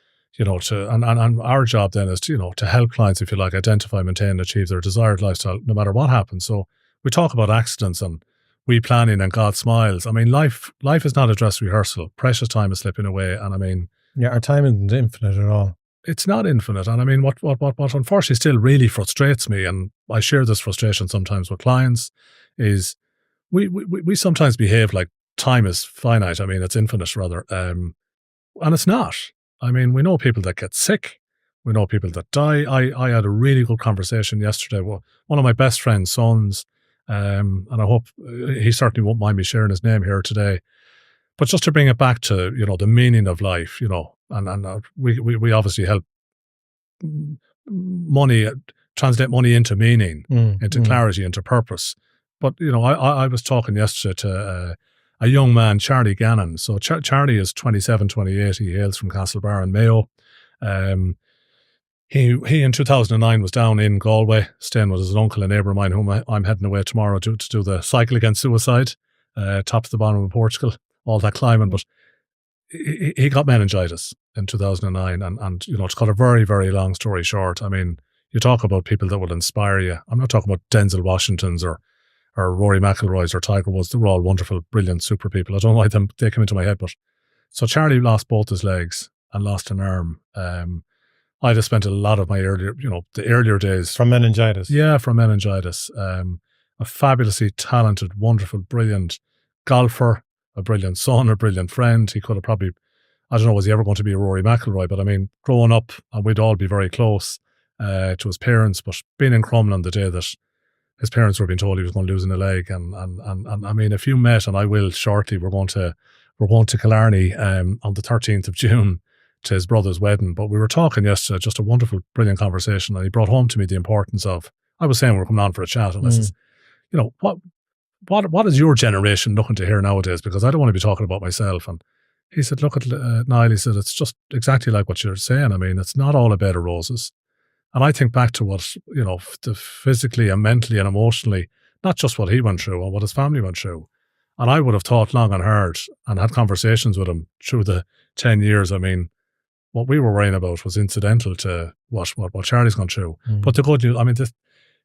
our job then is to help clients, if you like, identify, maintain, and achieve their desired lifestyle, no matter what happens. So we talk about accidents and we planning and God smiles. I mean, life is not a dress rehearsal. Precious time is slipping away, and I mean, our time isn't infinite at all. It's not infinite, and I mean, what unfortunately still really frustrates me, and I share this frustration sometimes with clients, is we sometimes behave like time is finite. I mean, it's infinite rather, and it's not. I mean, we know people that get sick. We know people that die. I had a really good conversation yesterday with one of my best friend's sons, and I hope he certainly won't mind me sharing his name here today. But just to bring it back to, the meaning of life, and we obviously help money, translate money into meaning, into clarity, into purpose. But, I was talking yesterday to a young man, Charlie Gannon. So Charlie is 27, 28. He hails from Castlebar in Mayo. He in 2009 was down in Galway, staying with his uncle, a neighbour of mine, whom I'm heading away tomorrow to do the cycle against suicide, top to the bottom of Portugal, all that climbing. But he got meningitis in 2009. And to cut a very, very long story short, I mean, you talk about people that will inspire you. I'm not talking about Denzel Washingtons or Rory McIlroy's or Tiger Woods. They're all wonderful, brilliant, super people. I don't know why they come into my head. But so Charlie lost both his legs and lost an arm. I'd have spent a lot of my the earlier days. From meningitis? Yeah, from meningitis. A fabulously talented, wonderful, brilliant golfer, a brilliant son, a brilliant friend. He could have probably, I don't know, was he ever going to be a Rory McIlroy? But I mean, growing up, and we'd all be very close to his parents, but being in Crumlin the day that his parents were being told he was going to lose a leg, and I mean, if you met, and I will shortly, we're going to Killarney on the 13th of June to his brother's wedding. But we were talking yesterday, just a wonderful, brilliant conversation, and he brought home to me the importance of, I was saying we're coming on for a chat, and I says, what is your generation looking to hear nowadays? Because I don't want to be talking about myself. And he said, look at Niall, he said, it's just exactly like what you're saying. I mean, it's not all a bed of roses. And I think back to what, the physically and mentally and emotionally, not just what he went through or what his family went through. And I would have thought long and hard and had conversations with him through the 10 years. I mean, what we were worrying about was incidental to what Charlie's gone through. But the good news, I mean,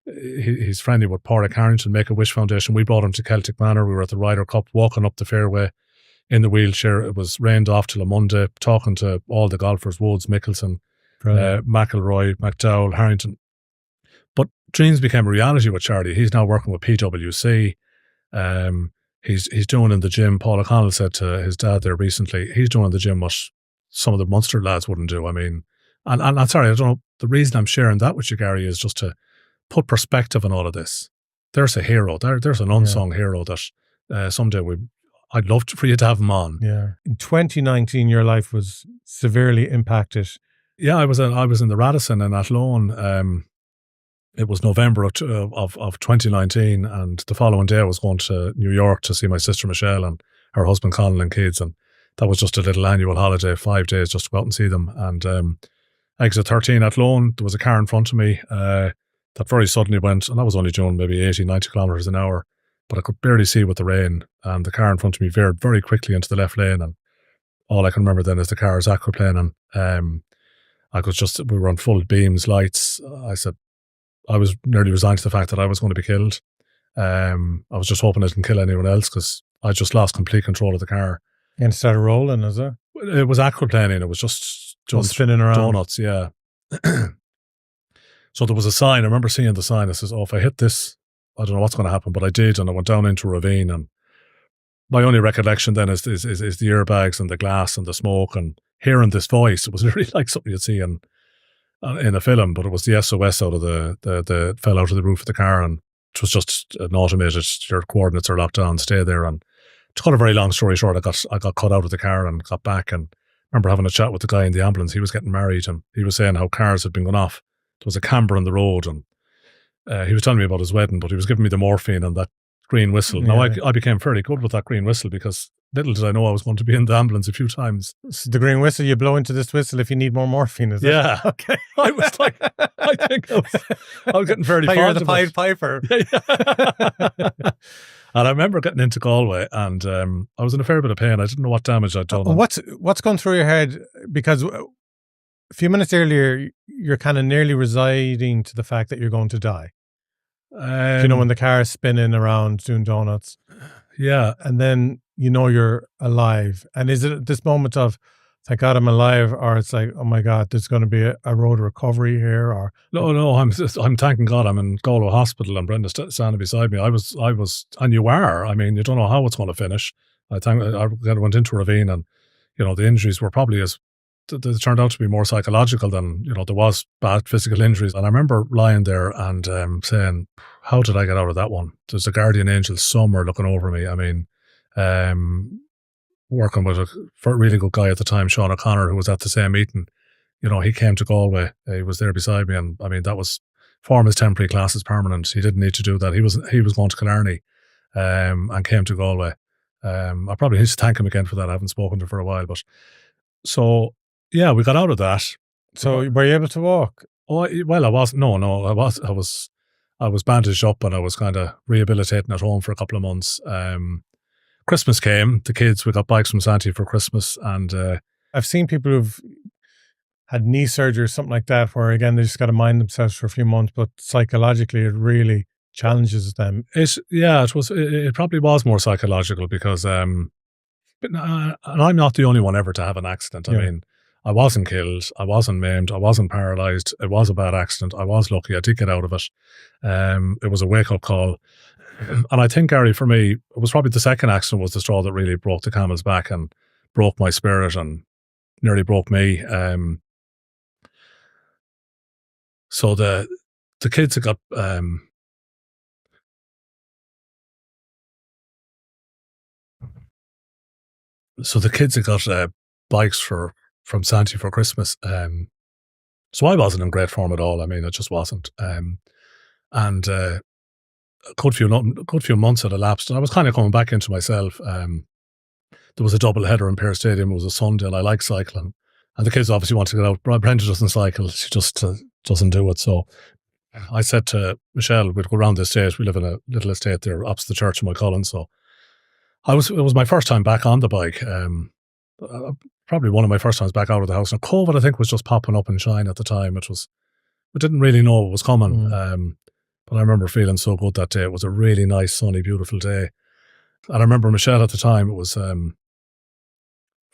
he's friendly with Pádraig Harrington, Make-A-Wish Foundation. We brought him to Celtic Manor. We were at the Ryder Cup, walking up the fairway in the wheelchair. It was rained off till a Monday, talking to all the golfers, Woods, Mickelson, McIlroy, McDowell, Harrington. But dreams became a reality with Charlie. He's now working with PwC. He's doing in the gym. Paul O'Connell said to his dad there recently, he's doing in the gym what some of the Munster lads wouldn't do. I mean, and I'm sorry, I don't know. The reason I'm sharing that with you, Garry, is just to put perspective on all of this. There's a hero. There's an unsung hero that someday I'd love for you to have him on. Yeah. In 2019, your life was severely impacted. Yeah, I was in the Radisson in Athlone. It was November of 2019, and the following day I was going to New York to see my sister Michelle and her husband Colin and kids, and that was just a little annual holiday, 5 days just to go out and see them. And exit 13 Athlone, there was a car in front of me that very suddenly went, and I was only doing maybe 80, 90 kilometres an hour, but I could barely see with the rain, and the car in front of me veered very quickly into the left lane, and all I can remember then is the car's aquaplaning. We were on full beams, lights. I said, I was nearly resigned to the fact that I was going to be killed. I was just hoping I didn't kill anyone else, because I just lost complete control of the car. And started rolling, is it? It was aquaplaning. It was just spinning around. Donuts, yeah. So there was a sign. I remember seeing the sign that says, if I hit this, I don't know what's going to happen. But I did, and I went down into a ravine. And my only recollection then is the airbags and the glass and the smoke and hearing this voice. It was really like something you'd see in a film, but it was the SOS out of the fell out of the roof of the car, and it was just an automated, your coordinates are locked on, stay there. And to cut a very long story short, I got cut out of the car and got back, and I remember having a chat with the guy in the ambulance. He was getting married, and he was saying how cars had been going off. There was a camber on the road, and he was telling me about his wedding, but he was giving me the morphine, and that green whistle. Now, I became fairly good with that green whistle because little did I know I was going to be in the ambulance a few times. So the green whistle, you blow into this whistle if you need more morphine, is it? Yeah. Okay. I was like, I think I was getting fairly fond You're of the Pied it. Piper. And I remember getting into Galway and I was in a fair bit of pain. I didn't know what damage I'd done. What's going through your head? Because a few minutes earlier, you're kind of nearly residing to the fact that you're going to die. You know, when the car is spinning around doing donuts. Yeah. And then you know you're alive. And is it at this moment of, thank God I'm alive, or it's like, oh my God, there's going to be a road to recovery here? Or No, I'm thanking God I'm in Galway Hospital and Brenda's standing beside me. I was, and you are. I mean, you don't know how it's going to finish. I went into a ravine and, you know, the injuries were probably they turned out to be more psychological than, you know, there was bad physical injuries. And I remember lying there and saying, how did I get out of that one? There's a guardian angel somewhere looking over me. I mean, working with a really good guy at the time, Sean O'Connor, who was at the same meeting. You know, he came to Galway. He was there beside me. And I mean, that was form his temporary classes permanent. He didn't need to do that. He was going to Killarney and came to Galway. I probably need to thank him again for that. I haven't spoken to him for a while. But so, yeah, we got out of that. So were you able to walk? Oh, well, I wasn't. No, I was bandaged up and I was kind of rehabilitating at home for a couple of months. Christmas came. The kids, we got bikes from Santee for Christmas, and I've seen people who've had knee surgery or something like that, where again they just got to mind themselves for a few months, but psychologically it really challenges them. It probably was more psychological because, and I'm not the only one ever to have an accident. I mean, I wasn't killed, I wasn't maimed, I wasn't paralysed. It was a bad accident. I was lucky. I did get out of it. It was a wake-up call. And I think, Garry, for me, it was probably the second accident was the straw that really broke the camel's back and broke my spirit and nearly broke me. So the kids had got bikes from Santee for Christmas. So I wasn't in great form at all. I mean, I just wasn't. And a good few months had elapsed, and I was kind of coming back into myself. There was a double header in Pear Stadium. It was a Sunday, and I like cycling. And the kids obviously want to get out. Brenda doesn't cycle. She just doesn't do it. So I said to Michelle, we'd go around the estate. We live in a little estate there opposite the church in Mulcullen. So it was my first time back on the bike. Probably one of my first times back out of the house. And COVID, I think, was just popping up in shine at the time. We didn't really know what was coming. But I remember feeling so good that day. It was a really nice, sunny, beautiful day. And I remember Michelle at the time, it was 4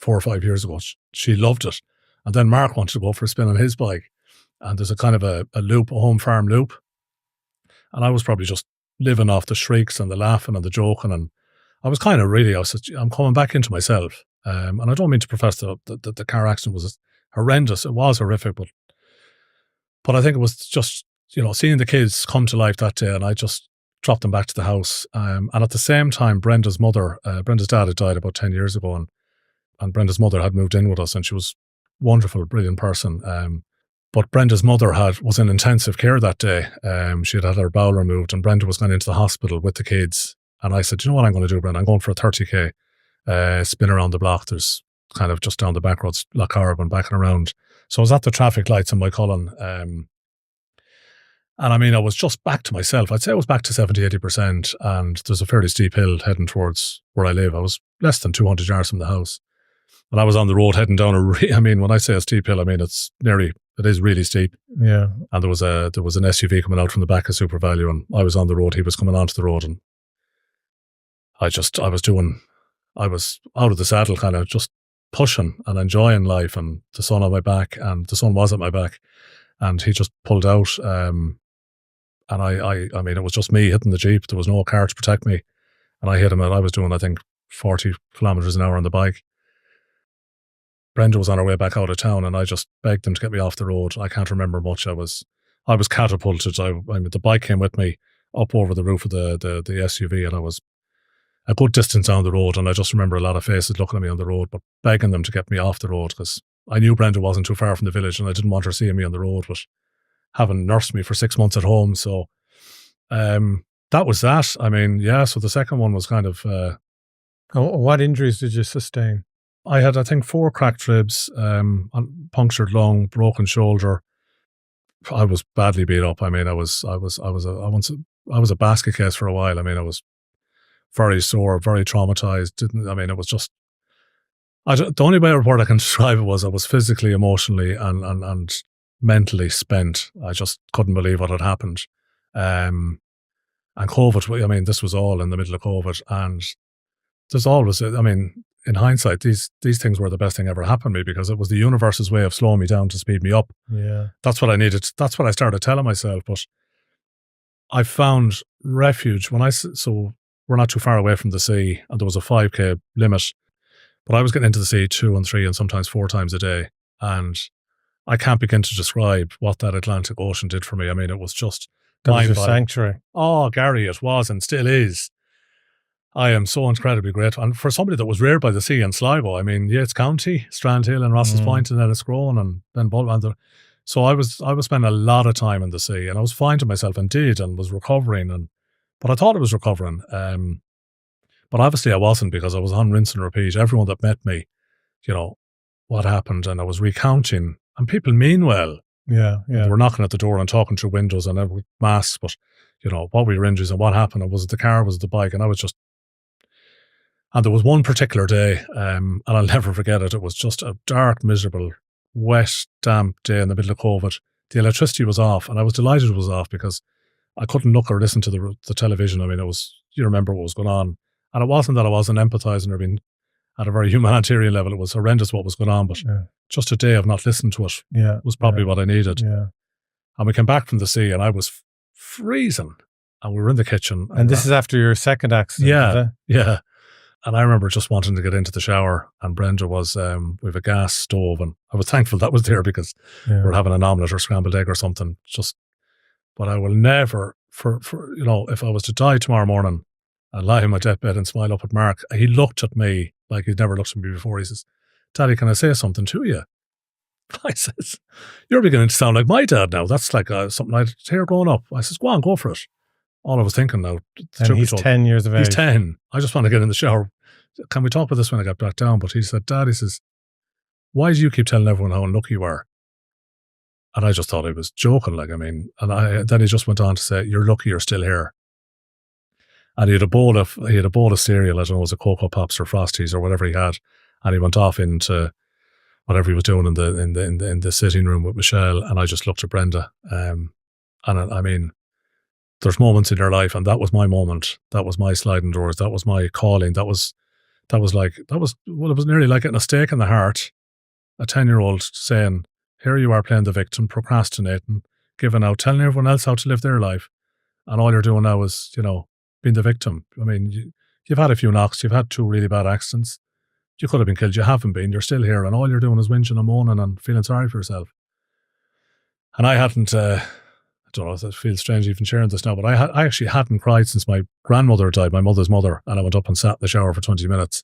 or 5 years ago. She loved it. And then Mark wanted to go for a spin on his bike. And there's a kind of a loop, a home farm loop. And I was probably just living off the shrieks and the laughing and the joking. And I was kind of really, I'm coming back into myself. And I don't mean to profess that the car accident was horrendous. It was horrific, but I think it was just, you know, seeing the kids come to life that day, and I just dropped them back to the house. And at the same time, Brenda's dad had died about 10 years ago, and Brenda's mother had moved in with us, and she was a wonderful, brilliant person. But Brenda's mother was in intensive care that day. She had her bowel removed, and Brenda was going into the hospital with the kids. And I said, you know what I'm going to do, Brenda? I'm going for a 30k spin around the block. There's kind of just down the back roads, Lochcarb and back and around. So I was at the traffic lights in Mulcullen. And I mean, I was just back to myself. I'd say I was back to 70, 80%. And there's a fairly steep hill heading towards where I live. I was less than 200 yards from the house. And I was on the road heading down I mean, when I say a steep hill, I mean, it is really steep. Yeah. And there was an SUV coming out from the back of Super Value, and I was on the road. He was coming onto the road, and I was out of the saddle, kind of just pushing and enjoying life, and the sun on my back, and the sun was at my back, and he just pulled out. And I mean, it was just me hitting the Jeep. There was no car to protect me. And I hit him, and I was doing, I think, 40 kilometers an hour on the bike. Brenda was on her way back out of town, and I just begged them to get me off the road. I can't remember much. I was catapulted. I mean, the bike came with me up over the roof of the SUV, and I was a good distance down the road. And I just remember a lot of faces looking at me on the road, but begging them to get me off the road, because I knew Brenda wasn't too far from the village, and I didn't want her seeing me on the road, but having nursed me for 6 months at home. So that that was that. I mean, yeah, so the second one was kind of, What injuries did you sustain? I had, I think, 4 cracked ribs, punctured lung, broken shoulder. I was badly beat up. I mean, I was a basket case for a while. I mean, I was very sore, very traumatized. It was just, the only word I can describe it was I was physically, emotionally, and mentally spent. I just couldn't believe what had happened. And COVID, I mean, this was all in the middle of COVID, and there's always, I mean, in hindsight, these things were the best thing ever happened to me, because it was the universe's way of slowing me down to speed me up. Yeah. That's what I needed. That's what I started telling myself. But I found refuge so we're not too far away from the sea, and there was a 5K limit, but I was getting into the sea 2 and 3 and sometimes 4 times a day. And I can't begin to describe what that Atlantic Ocean did for me. I mean, it was just That was your mind-boggling. sanctuary. Oh, Garry, it was and still is. I am so incredibly grateful. And for somebody that was reared by the sea in Sligo, I mean, Yates County, Strandhill and Ross's Point and Enniscrone and then Bulwer. So I was spending a lot of time in the sea, and I was finding myself indeed, and was recovering. But I thought I was recovering. But obviously I wasn't, because I was on rinse and repeat. Everyone that met me, what happened, and I was recounting, and people mean well. Yeah. They were knocking at the door and talking through windows and with masks, but what were your injuries and what happened? And was it the car, was it the bike? And I was just, and there was one particular day, and I'll never forget it. It was just a dark, miserable, wet, damp day in the middle of COVID. The electricity was off, and I was delighted it was off, because I couldn't look or listen to the television. I mean, it was, you remember what was going on. And it wasn't that I wasn't empathizing or being at a very humanitarian level. It was horrendous what was going on, but just a day of not listening to it was probably what I needed. Yeah. And we came back from the sea, and I was freezing, and we were in the kitchen. And this is after your second accident. Yeah. Yeah. And I remember just wanting to get into the shower, and Brenda was, we have a gas stove, and I was thankful that was there, because we're having an omelette or scrambled egg or something. But I will never, if I was to die tomorrow morning and lie in my deathbed and smile up at Mark, he looked at me like he'd never looked at me before. He says, "Daddy, can I say something to you?" I says, "You're beginning to sound like my dad now. That's like something I'd hear growing up." I says, "Go on, go for it." All I was thinking now. And he's 10 years of age. He's 10. I just want to get in the shower. Can we talk about this when I get back down? But he said, "Dad," he says, "why do you keep telling everyone how unlucky you are?" And I just thought he was joking. Then he just went on to say, "You're lucky you're still here." And he had a bowl of cereal. I don't know, it was a Cocoa Pops or Frosties or whatever he had. And he went off into whatever he was doing in the sitting room with Michelle. And I just looked at Brenda. I mean, there's moments in your life, and that was my moment. That was my sliding doors. That was my calling. It was nearly like getting a stake in the heart. A 10-year-old saying, "Here you are playing the victim, procrastinating, giving out, telling everyone else how to live their life. And all you're doing now is, being the victim." I mean, you've had a few knocks. You've had 2 really bad accidents. You could have been killed. You haven't been. You're still here. And all you're doing is whinging and moaning and feeling sorry for yourself. And I hadn't, I don't know if it feels strange even sharing this now, but I actually hadn't cried since my grandmother died, my mother's mother. And I went up and sat in the shower for 20 minutes.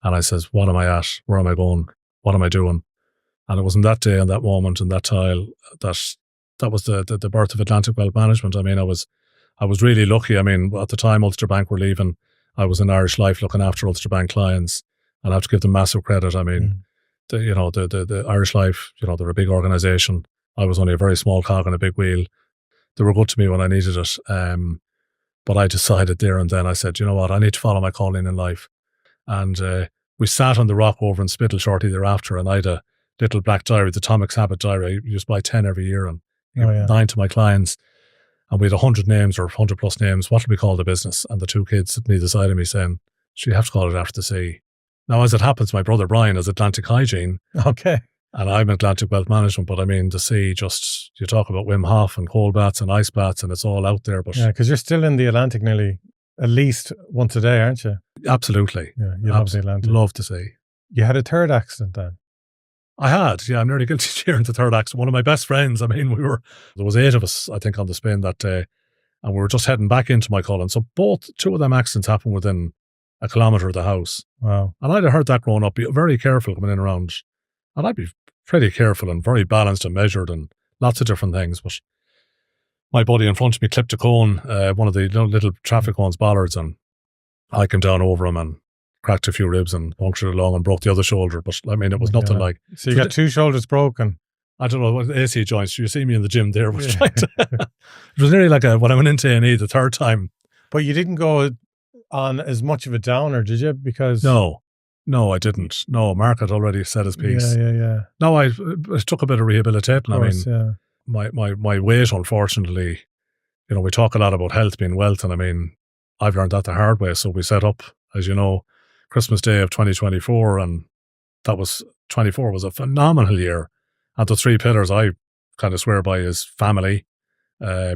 And I says, "What am I at? Where am I going? What am I doing?" And it was in that day and that moment and that tile that was the birth of Atlantic Wealth Management. I mean, I was really lucky. I mean, at the time Ulster Bank were leaving, I was in Irish Life looking after Ulster Bank clients, and I have to give them massive credit. I mean, the Irish Life, they're a big organisation. I was only a very small cog in a big wheel. They were good to me when I needed it. But I decided there and then, I said, "You know what, I need to follow my calling in life." And we sat on the rock over in Spittal shortly thereafter, and I had a little black diary, the Atomic Habit diary. I used to buy 10 every year and 9 to my clients. And we had 100 names or 100 plus names. What do we call the business? And the 2 kids sitting either side of me saying, "You have to call it after the sea." Now, as it happens, my brother Brian is Atlantic Hygiene. Okay. And I'm Atlantic Wealth Management. But I mean, the sea, just, you talk about Wim Hof and cold baths and ice baths, and it's all out there. But yeah, because you're still in the Atlantic nearly at least once a day, aren't you? Absolutely. Yeah, you love the Atlantic. Love the sea. You had a third accident then? I had, yeah. I'm nearly guilty of sharing the third accident. One of my best friends, I mean, there was 8 of us, I think, on the spin that day, and we were just heading back into my Cullen. So 2 of them accidents happened within a kilometre of the house. Wow. And I'd have heard that growing up, be very careful coming in around. And I'd be pretty careful and very balanced and measured and lots of different things. But my buddy in front of me clipped a cone, one of the little traffic cones, bollards, and I came down over him and cracked a few ribs and punctured a lung and broke the other shoulder. But I mean, it was nothing like. So you got two shoulders broken. I don't know what AC joints. You see me in the gym there. Was trying to, it was nearly like when I went into A&E the third time. But you didn't go on as much of a downer, did you? Because no, I didn't. No, Mark had already said his piece. Yeah. No, I took a bit of rehabilitating. Of course, my weight, unfortunately, we talk a lot about health being wealth, and I mean, I've learned that the hard way. So we set up, as you know, Christmas Day of 2024, and 24 was a phenomenal year. And the three pillars I kind of swear by is family,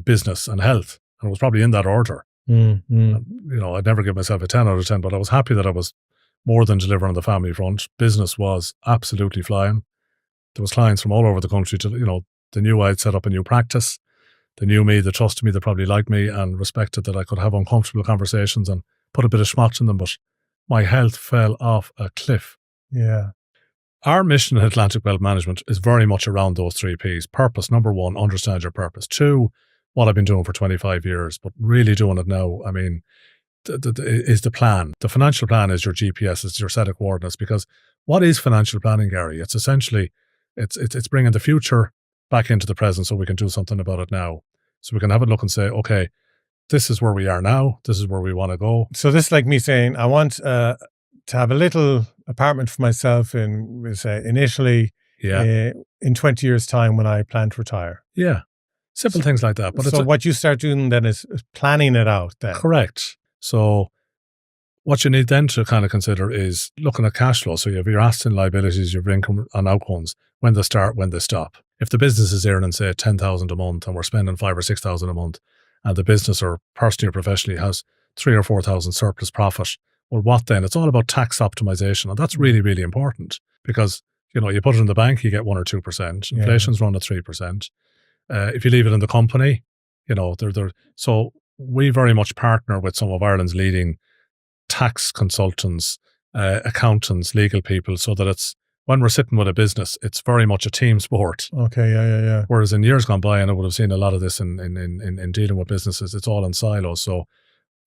business, and health. And it was probably in that order. And, I'd never give myself a 10 out of 10, but I was happy that I was more than delivering on the family front. Business was absolutely flying. There was clients from all over the country. They knew I'd set up a new practice. They knew me, they trusted me, they probably liked me and respected that I could have uncomfortable conversations and put a bit of schmutz in them. But my health fell off a cliff. Yeah. Our mission in Atlantic Wealth Management is very much around those three Ps. Purpose, number one, understand your purpose. Two, what I've been doing for 25 years, but really doing it now, I mean, is the plan. The financial plan is your GPS, it's your set of coordinates. Because what is financial planning, Garry? It's essentially, it's bringing the future back into the present so we can do something about it now. So we can have a look and say, okay, this is where we are now. This is where we want to go. So this is like me saying, I want to have a little apartment for myself in, we'll say, initially in 20 years' time when I plan to retire. Yeah. Simple things like that. But so what you start doing then is planning it out then. Correct. So what you need then to kind of consider is looking at cash flow. So you have your assets and liabilities, your income and outcomes, when they start, when they stop. If the business is earning, say, 10,000 a month and we're spending 5,000 or 6,000 a month, and the business or personally or professionally has 3,000 or 4,000 surplus profit, well, what then? It's all about tax optimization. And that's really, really important because, you put it in the bank, you get 1 or 2%. Inflation's run at 3%. If you leave it in the company, so we very much partner with some of Ireland's leading tax consultants, accountants, legal people, so that it's, when we're sitting with a business, it's very much a team sport. Okay, yeah. Whereas in years gone by, and I would have seen a lot of this in dealing with businesses, it's all in silos. So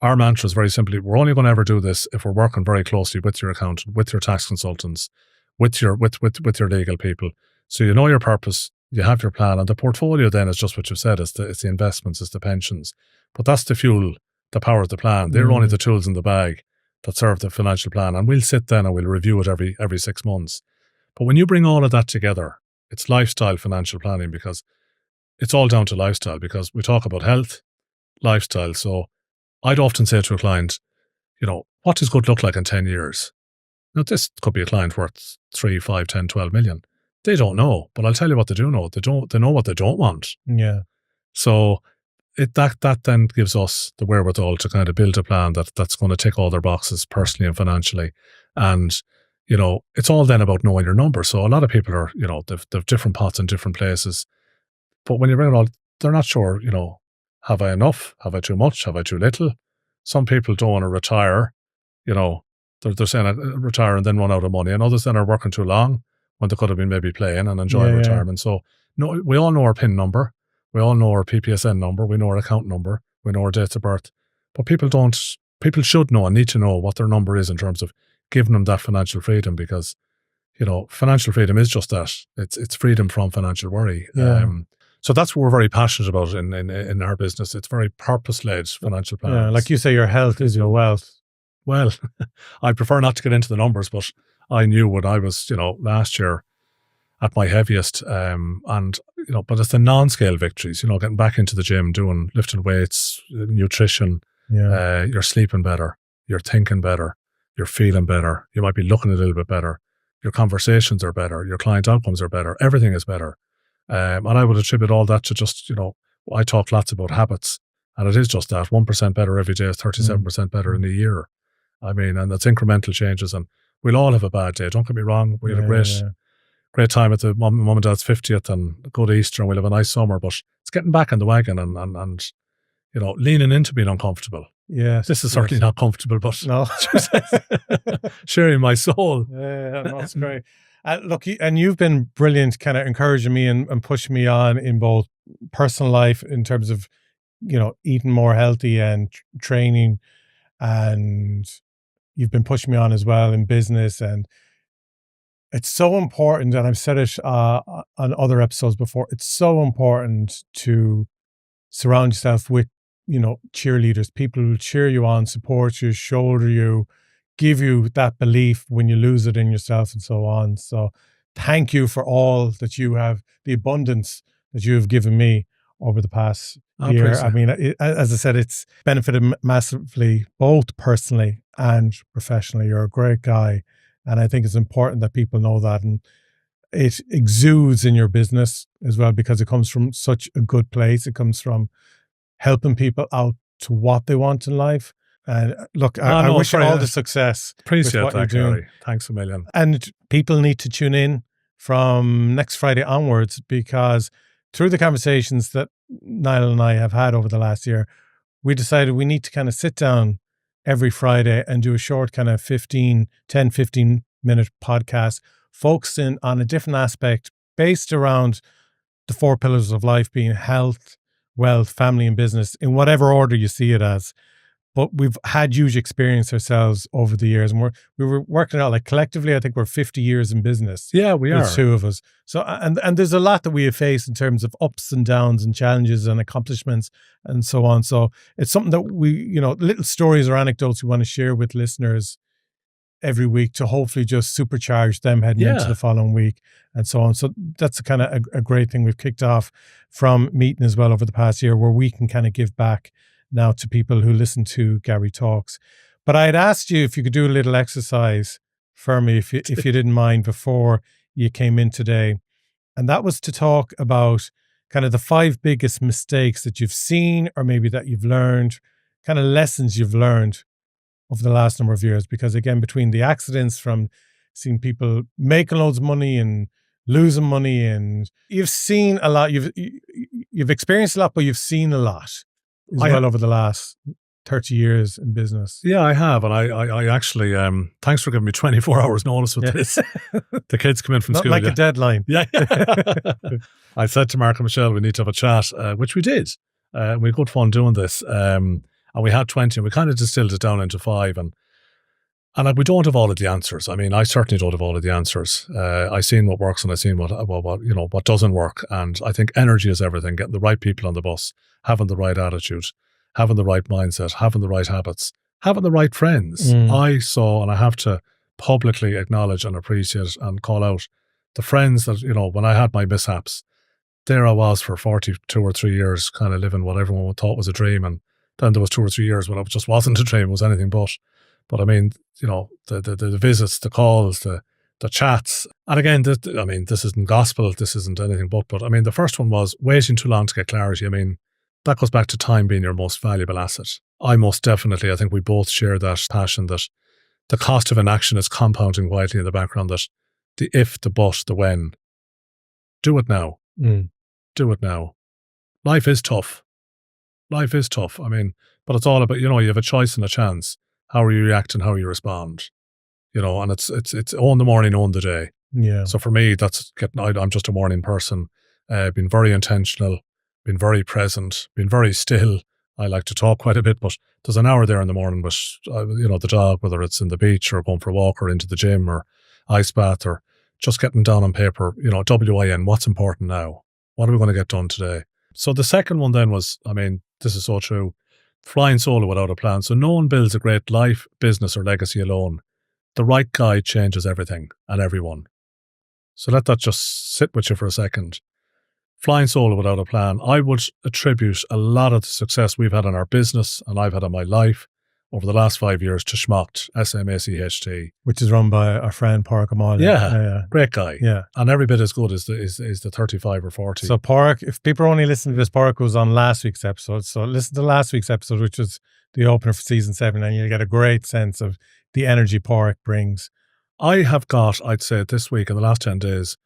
our mantra is very simply, we're only going to ever do this if we're working very closely with your accountant, with your tax consultants, with your legal people. So you know your purpose, you have your plan, and the portfolio then is just what you've said, it's the investments, it's the pensions. But that's the fuel, the power of the plan. They're only the tools in the bag that serve the financial plan. And we'll sit then and we'll review it every 6 months. But when you bring all of that together, it's lifestyle financial planning, because it's all down to lifestyle, because we talk about health, lifestyle. So I'd often say to a client, what does good look like in 10 years? Now, this could be a client worth 3, 5, 10, 12 million. They don't know, but I'll tell you what they do know. They know what they don't want. Yeah. So that then gives us the wherewithal to kind of build a plan that's going to tick all their boxes personally and financially. And it's all then about knowing your numbers. So a lot of people are, they've different pots in different places. But when you bring it all, they're not sure, have I enough? Have I too much? Have I too little? Some people don't want to retire. They're saying retire and then run out of money. And others then are working too long when they could have been maybe playing and enjoying retirement. So no, we all know our PIN number. We all know our PPSN number. We know our account number. We know our dates of birth. But people should know and need to know what their number is in terms of giving them that financial freedom, because, financial freedom is just that. It's freedom from financial worry. Yeah. So that's what we're very passionate about in our business. It's very purpose-led financial planning. Yeah, like you say, your health is your wealth. Well, I prefer not to get into the numbers, but I knew when I was, last year at my heaviest, but it's the non-scale victories, getting back into the gym, lifting weights, nutrition, you're sleeping better, you're thinking better, you're feeling better, you might be looking a little bit better, your conversations are better, your client outcomes are better, everything is better. And I would attribute all that to just, I talk lots about habits, and it is just that 1% better every day is 37% better in a year. I mean, and that's incremental changes, and we'll all have a bad day. Don't get me wrong. We had a great time at the mum and dad's 50th and go to Easter, and we'll have a nice summer, but it's getting back in the wagon and leaning into being uncomfortable. Yes. This is certainly not comfortable, but no. sharing my soul. Yeah, no, that's great. Look, and you've been brilliant, kind of encouraging me and pushing me on in both personal life in terms of, eating more healthy and training, and you've been pushing me on as well in business. And it's so important, and I've said it on other episodes before, it's so important to surround yourself with, cheerleaders, people who cheer you on, support you, shoulder you, give you that belief when you lose it in yourself and so on. So thank you for all that you have, the abundance that you have given me over the past year. I mean, as I said, it's benefited massively, both personally and professionally. You're a great guy. And I think it's important that people know that. And it exudes in your business as well, because it comes from such a good place. It comes from helping people out to what they want in life. And look, I wish you all the success. Appreciate with what that, you're doing. Garry. Thanks a million. And people need to tune in from next Friday onwards, because through the conversations that Niall and I have had over the last year, we decided we need to kind of sit down every Friday and do a short kind of 15 minute podcast focusing on a different aspect based around the 4 pillars of life, being health, wealth, family, and business, in whatever order you see it as. But we've had huge experience ourselves over the years, and we were working out, like, collectively, I think we're 50 years in business. Yeah, we are. There's 2 of us. So, and there's a lot that we have faced in terms of ups and downs and challenges and accomplishments and so on. So it's something that we, little stories or anecdotes we want to share with listeners every week to hopefully just supercharge them heading into the following week and so on. So that's a kind of a great thing we've kicked off from meeting as well over the past year, where we can kind of give back now to people who listen to Garry Talks. But I had asked you if you could do a little exercise for me, if you didn't mind, before you came in today. And that was to talk about kind of the 5 biggest mistakes that you've seen, or maybe that you've learned, kind of lessons you've learned over the last number of years. Because again, between the accidents, from seeing people making loads of money and losing money, and you've seen a lot, you've experienced a lot, but you've seen a lot as well over the last 30 years in business. Yeah, I have. And I actually, thanks for giving me 24 hours notice with this. The kids come in from school. Not like a deadline. Yeah. I said to Mark and Michelle, we need to have a chat, which we did. We had good fun doing this. And we had 20, and we kind of distilled it down into 5. And we don't have all of the answers. I mean, I certainly don't have all of the answers. I've seen what works, and I've seen what doesn't work. And I think energy is everything. Getting the right people on the bus, having the right attitude, having the right mindset, having the right habits, having the right friends. I saw, and I have to publicly acknowledge and appreciate and call out the friends that, when I had my mishaps, there I was for 42 or 3 years, kind of living what everyone thought was a dream. And then there was 2 or 3 years when it just wasn't a dream, it was anything but. But I mean, the visits, the calls, the chats. And again, this isn't gospel, this isn't anything but I mean, the first one was waiting too long to get clarity. I mean, that goes back to time being your most valuable asset. I think we both share that passion that the cost of inaction is compounding quietly in the background, that the if, the but, the when. Do it now. Do it now. Life is tough. I mean, but it's all about, you have a choice and a chance. How you react and how you respond, and it's own the morning, own the day. Yeah. So for me, I'm just a morning person, been very intentional, been very present, been very still. I like to talk quite a bit, but there's an hour there in the morning with, the dog, whether it's in the beach or going for a walk or into the gym or ice bath, or just getting down on paper, WIN, what's important now? What are we going to get done today? So the second one then was, I mean, this is so true. Flying solo without a plan. So no one builds a great life, business, or legacy alone. The right guide changes everything and everyone. So let that just sit with you for a second. Flying solo without a plan. I would attribute a lot of the success we've had in our business and I've had in my life over the last 5 years to Schmacht, SMACHT. Which is run by our friend Park Amal. Yeah, great guy. Yeah. And every bit as good as the 35 or 40. So Park, if people are only listening to this, Park was on last week's episode. So listen to last week's episode, which was the opener for season 7, and you'll get a great sense of the energy Park brings. I have got, I'd say this week, in the last 10 days,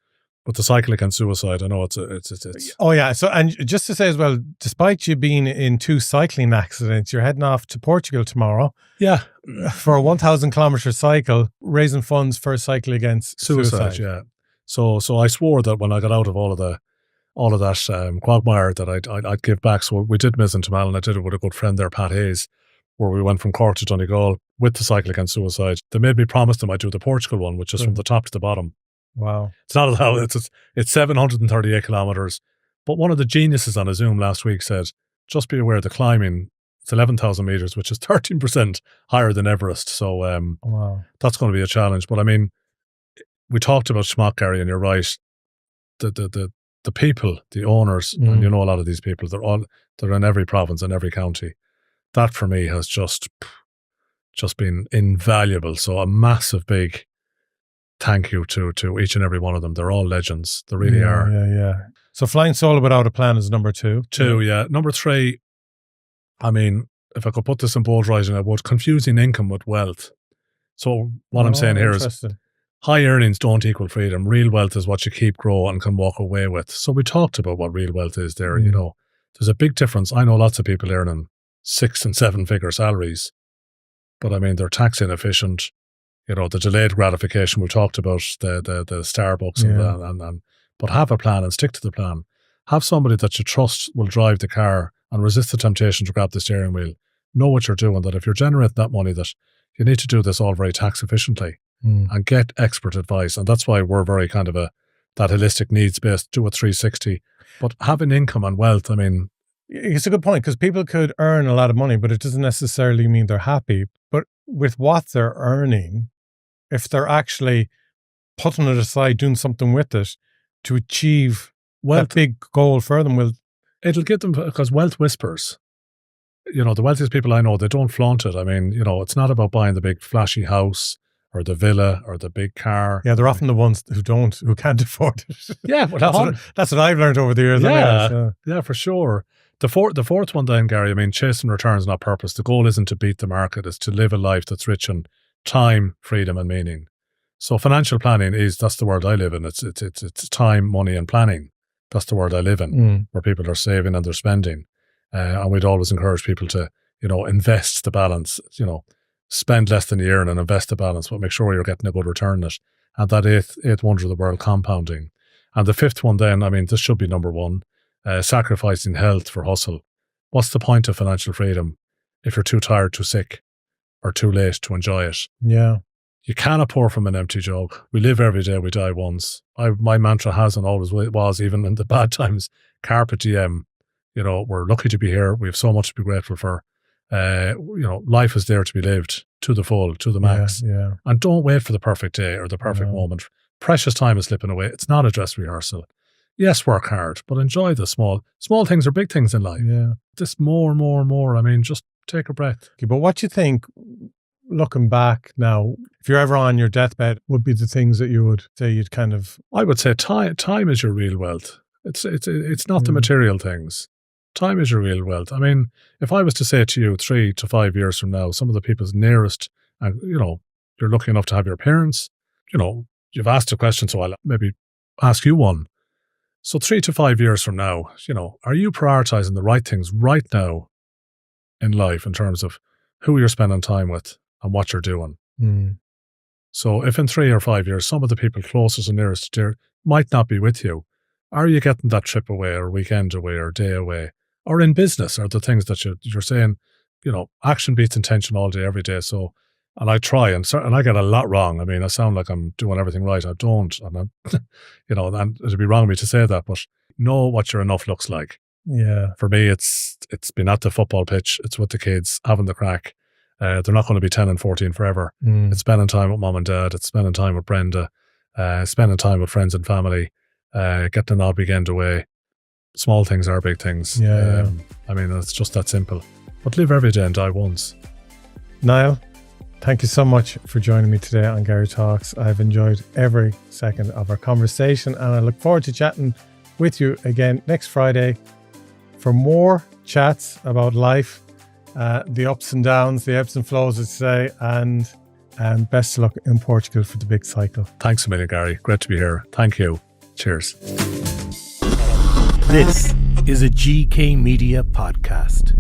But the cycle against suicide, I know it's. Oh yeah. So, and just to say as well, despite you being in 2 cycling accidents, you're heading off to Portugal tomorrow. Yeah. For a 1,000 kilometer cycle, raising funds for a cycle against suicide. Yeah. So I swore that when I got out of all of that quagmire that I'd give back. So we did Miss into Mal, and I did it with a good friend there, Pat Hayes, where we went from Cork to Donegal with the cycle against suicide. They made me promise them I'd do the Portugal one, which is from the top to the bottom. Wow. It's not allowed. It's 738 kilometers. But one of the geniuses on a Zoom last week said, just be aware the climbing, it's 11,000 meters, which is 13% higher than Everest. So wow, that's going to be a challenge. But I mean, we talked about schmuck, Garry, and you're right. The people, the owners, and you know a lot of these people, they're in every province and every county. That for me has just been invaluable. So a massive big thank you to each and every one of them. They're all legends. They really are. Yeah. So flying solo without a plan is number 2. Yeah. Number 3, I mean, if I could put this in bold writing, I would, confusing income with wealth. So what I'm saying here is high earnings don't equal freedom. Real wealth is what you keep, grow, and can walk away with. So we talked about what real wealth is there. You know, there's a big difference. I know lots of people earning 6 and 7 figure salaries, but I mean, they're tax inefficient. You know, the delayed gratification, we talked about the Starbucks and but have a plan and stick to the plan. Have somebody that you trust will drive the car and resist the temptation to grab the steering wheel. Know what you're doing, that if you're generating that money, that you need to do this all very tax efficiently and get expert advice. And that's why we're very kind of that holistic needs-based, do a 360. But having income and wealth, I mean, it's a good point, because people could earn a lot of money, but it doesn't necessarily mean they're happy. But with what they're earning, if they're actually putting it aside, doing something with it to achieve that big goal for them, it'll get them, because wealth whispers. You know, the wealthiest people I know, they don't flaunt it. I mean, you know, it's not about buying the big flashy house or the villa or the big car. Yeah, they're often the ones who can't afford it. Yeah, well, that's what I've learned over the years. Yeah, for sure. The fourth one then, Garry, I mean, chasing returns, not purpose. The goal isn't to beat the market, it's to live a life that's rich in time, freedom, and meaning. So financial planning that's the word I live in. It's time, money, and planning. That's the word I live in, where people are saving and they're spending. And we'd always encourage people to, you know, invest the balance, you know, spend less than you earn and invest the balance, but make sure you're getting a good return on it. And that eighth wonder of the world, compounding. And the fifth one then, I mean, this should be number 1, sacrificing health for hustle. What's the point of financial freedom if you're too tired, too sick, or too late to enjoy it? Yeah. You cannot pour from an empty jug. We live every day, we die once. My mantra has and always was, even in the bad times, carpe diem. You know, we're lucky to be here. We have so much to be grateful for. You know, life is there to be lived to the full, to the max. Yeah. And don't wait for the perfect day or the perfect moment. Precious time is slipping away. It's not a dress rehearsal. Yes, work hard, but enjoy the small things are big things in life. Yeah. Just more. I mean, just take a breath. Okay, but what do you think, looking back now, if you're ever on your deathbed, would be the things that you would say you'd kind of... I would say time is your real wealth. It's not the material things. Time is your real wealth. I mean, if I was to say to you 3 to 5 years from now, some of the people's nearest, and you know, you're lucky enough to have your parents, you know, you've asked a question, so I'll maybe ask you one. So 3 to 5 years from now, you know, are you prioritizing the right things right now in life in terms of who you're spending time with and what you're doing? So if in 3 or 5 years, some of the people closest and nearest to you might not be with you, are you getting that trip away or weekend away or day away? Or in business, are the things that you're saying, you know, action beats intention all day, every day. So, and I try, and I get a lot wrong. I mean, I sound like I'm doing everything right. I don't. And you know, and it'd be wrong of me to say that, but know what your enough looks like. Yeah. For me, it's been at the football pitch. It's with the kids, having the crack. They're not going to be 10 and 14 forever. It's spending time with mom and dad. It's spending time with Brenda. Spending time with friends and family. Getting an odd weekend away. Small things are big things. Yeah. I mean, it's just that simple. But live every day and die once. Niall, thank you so much for joining me today on Garry Talks. I've enjoyed every second of our conversation, and I look forward to chatting with you again next Friday for more chats about life, the ups and downs, the ebbs and flows, I'd say, and best of luck in Portugal for the big cycle. Thanks a million, Garry. Great to be here. Thank you. Cheers. This is a GK Media podcast.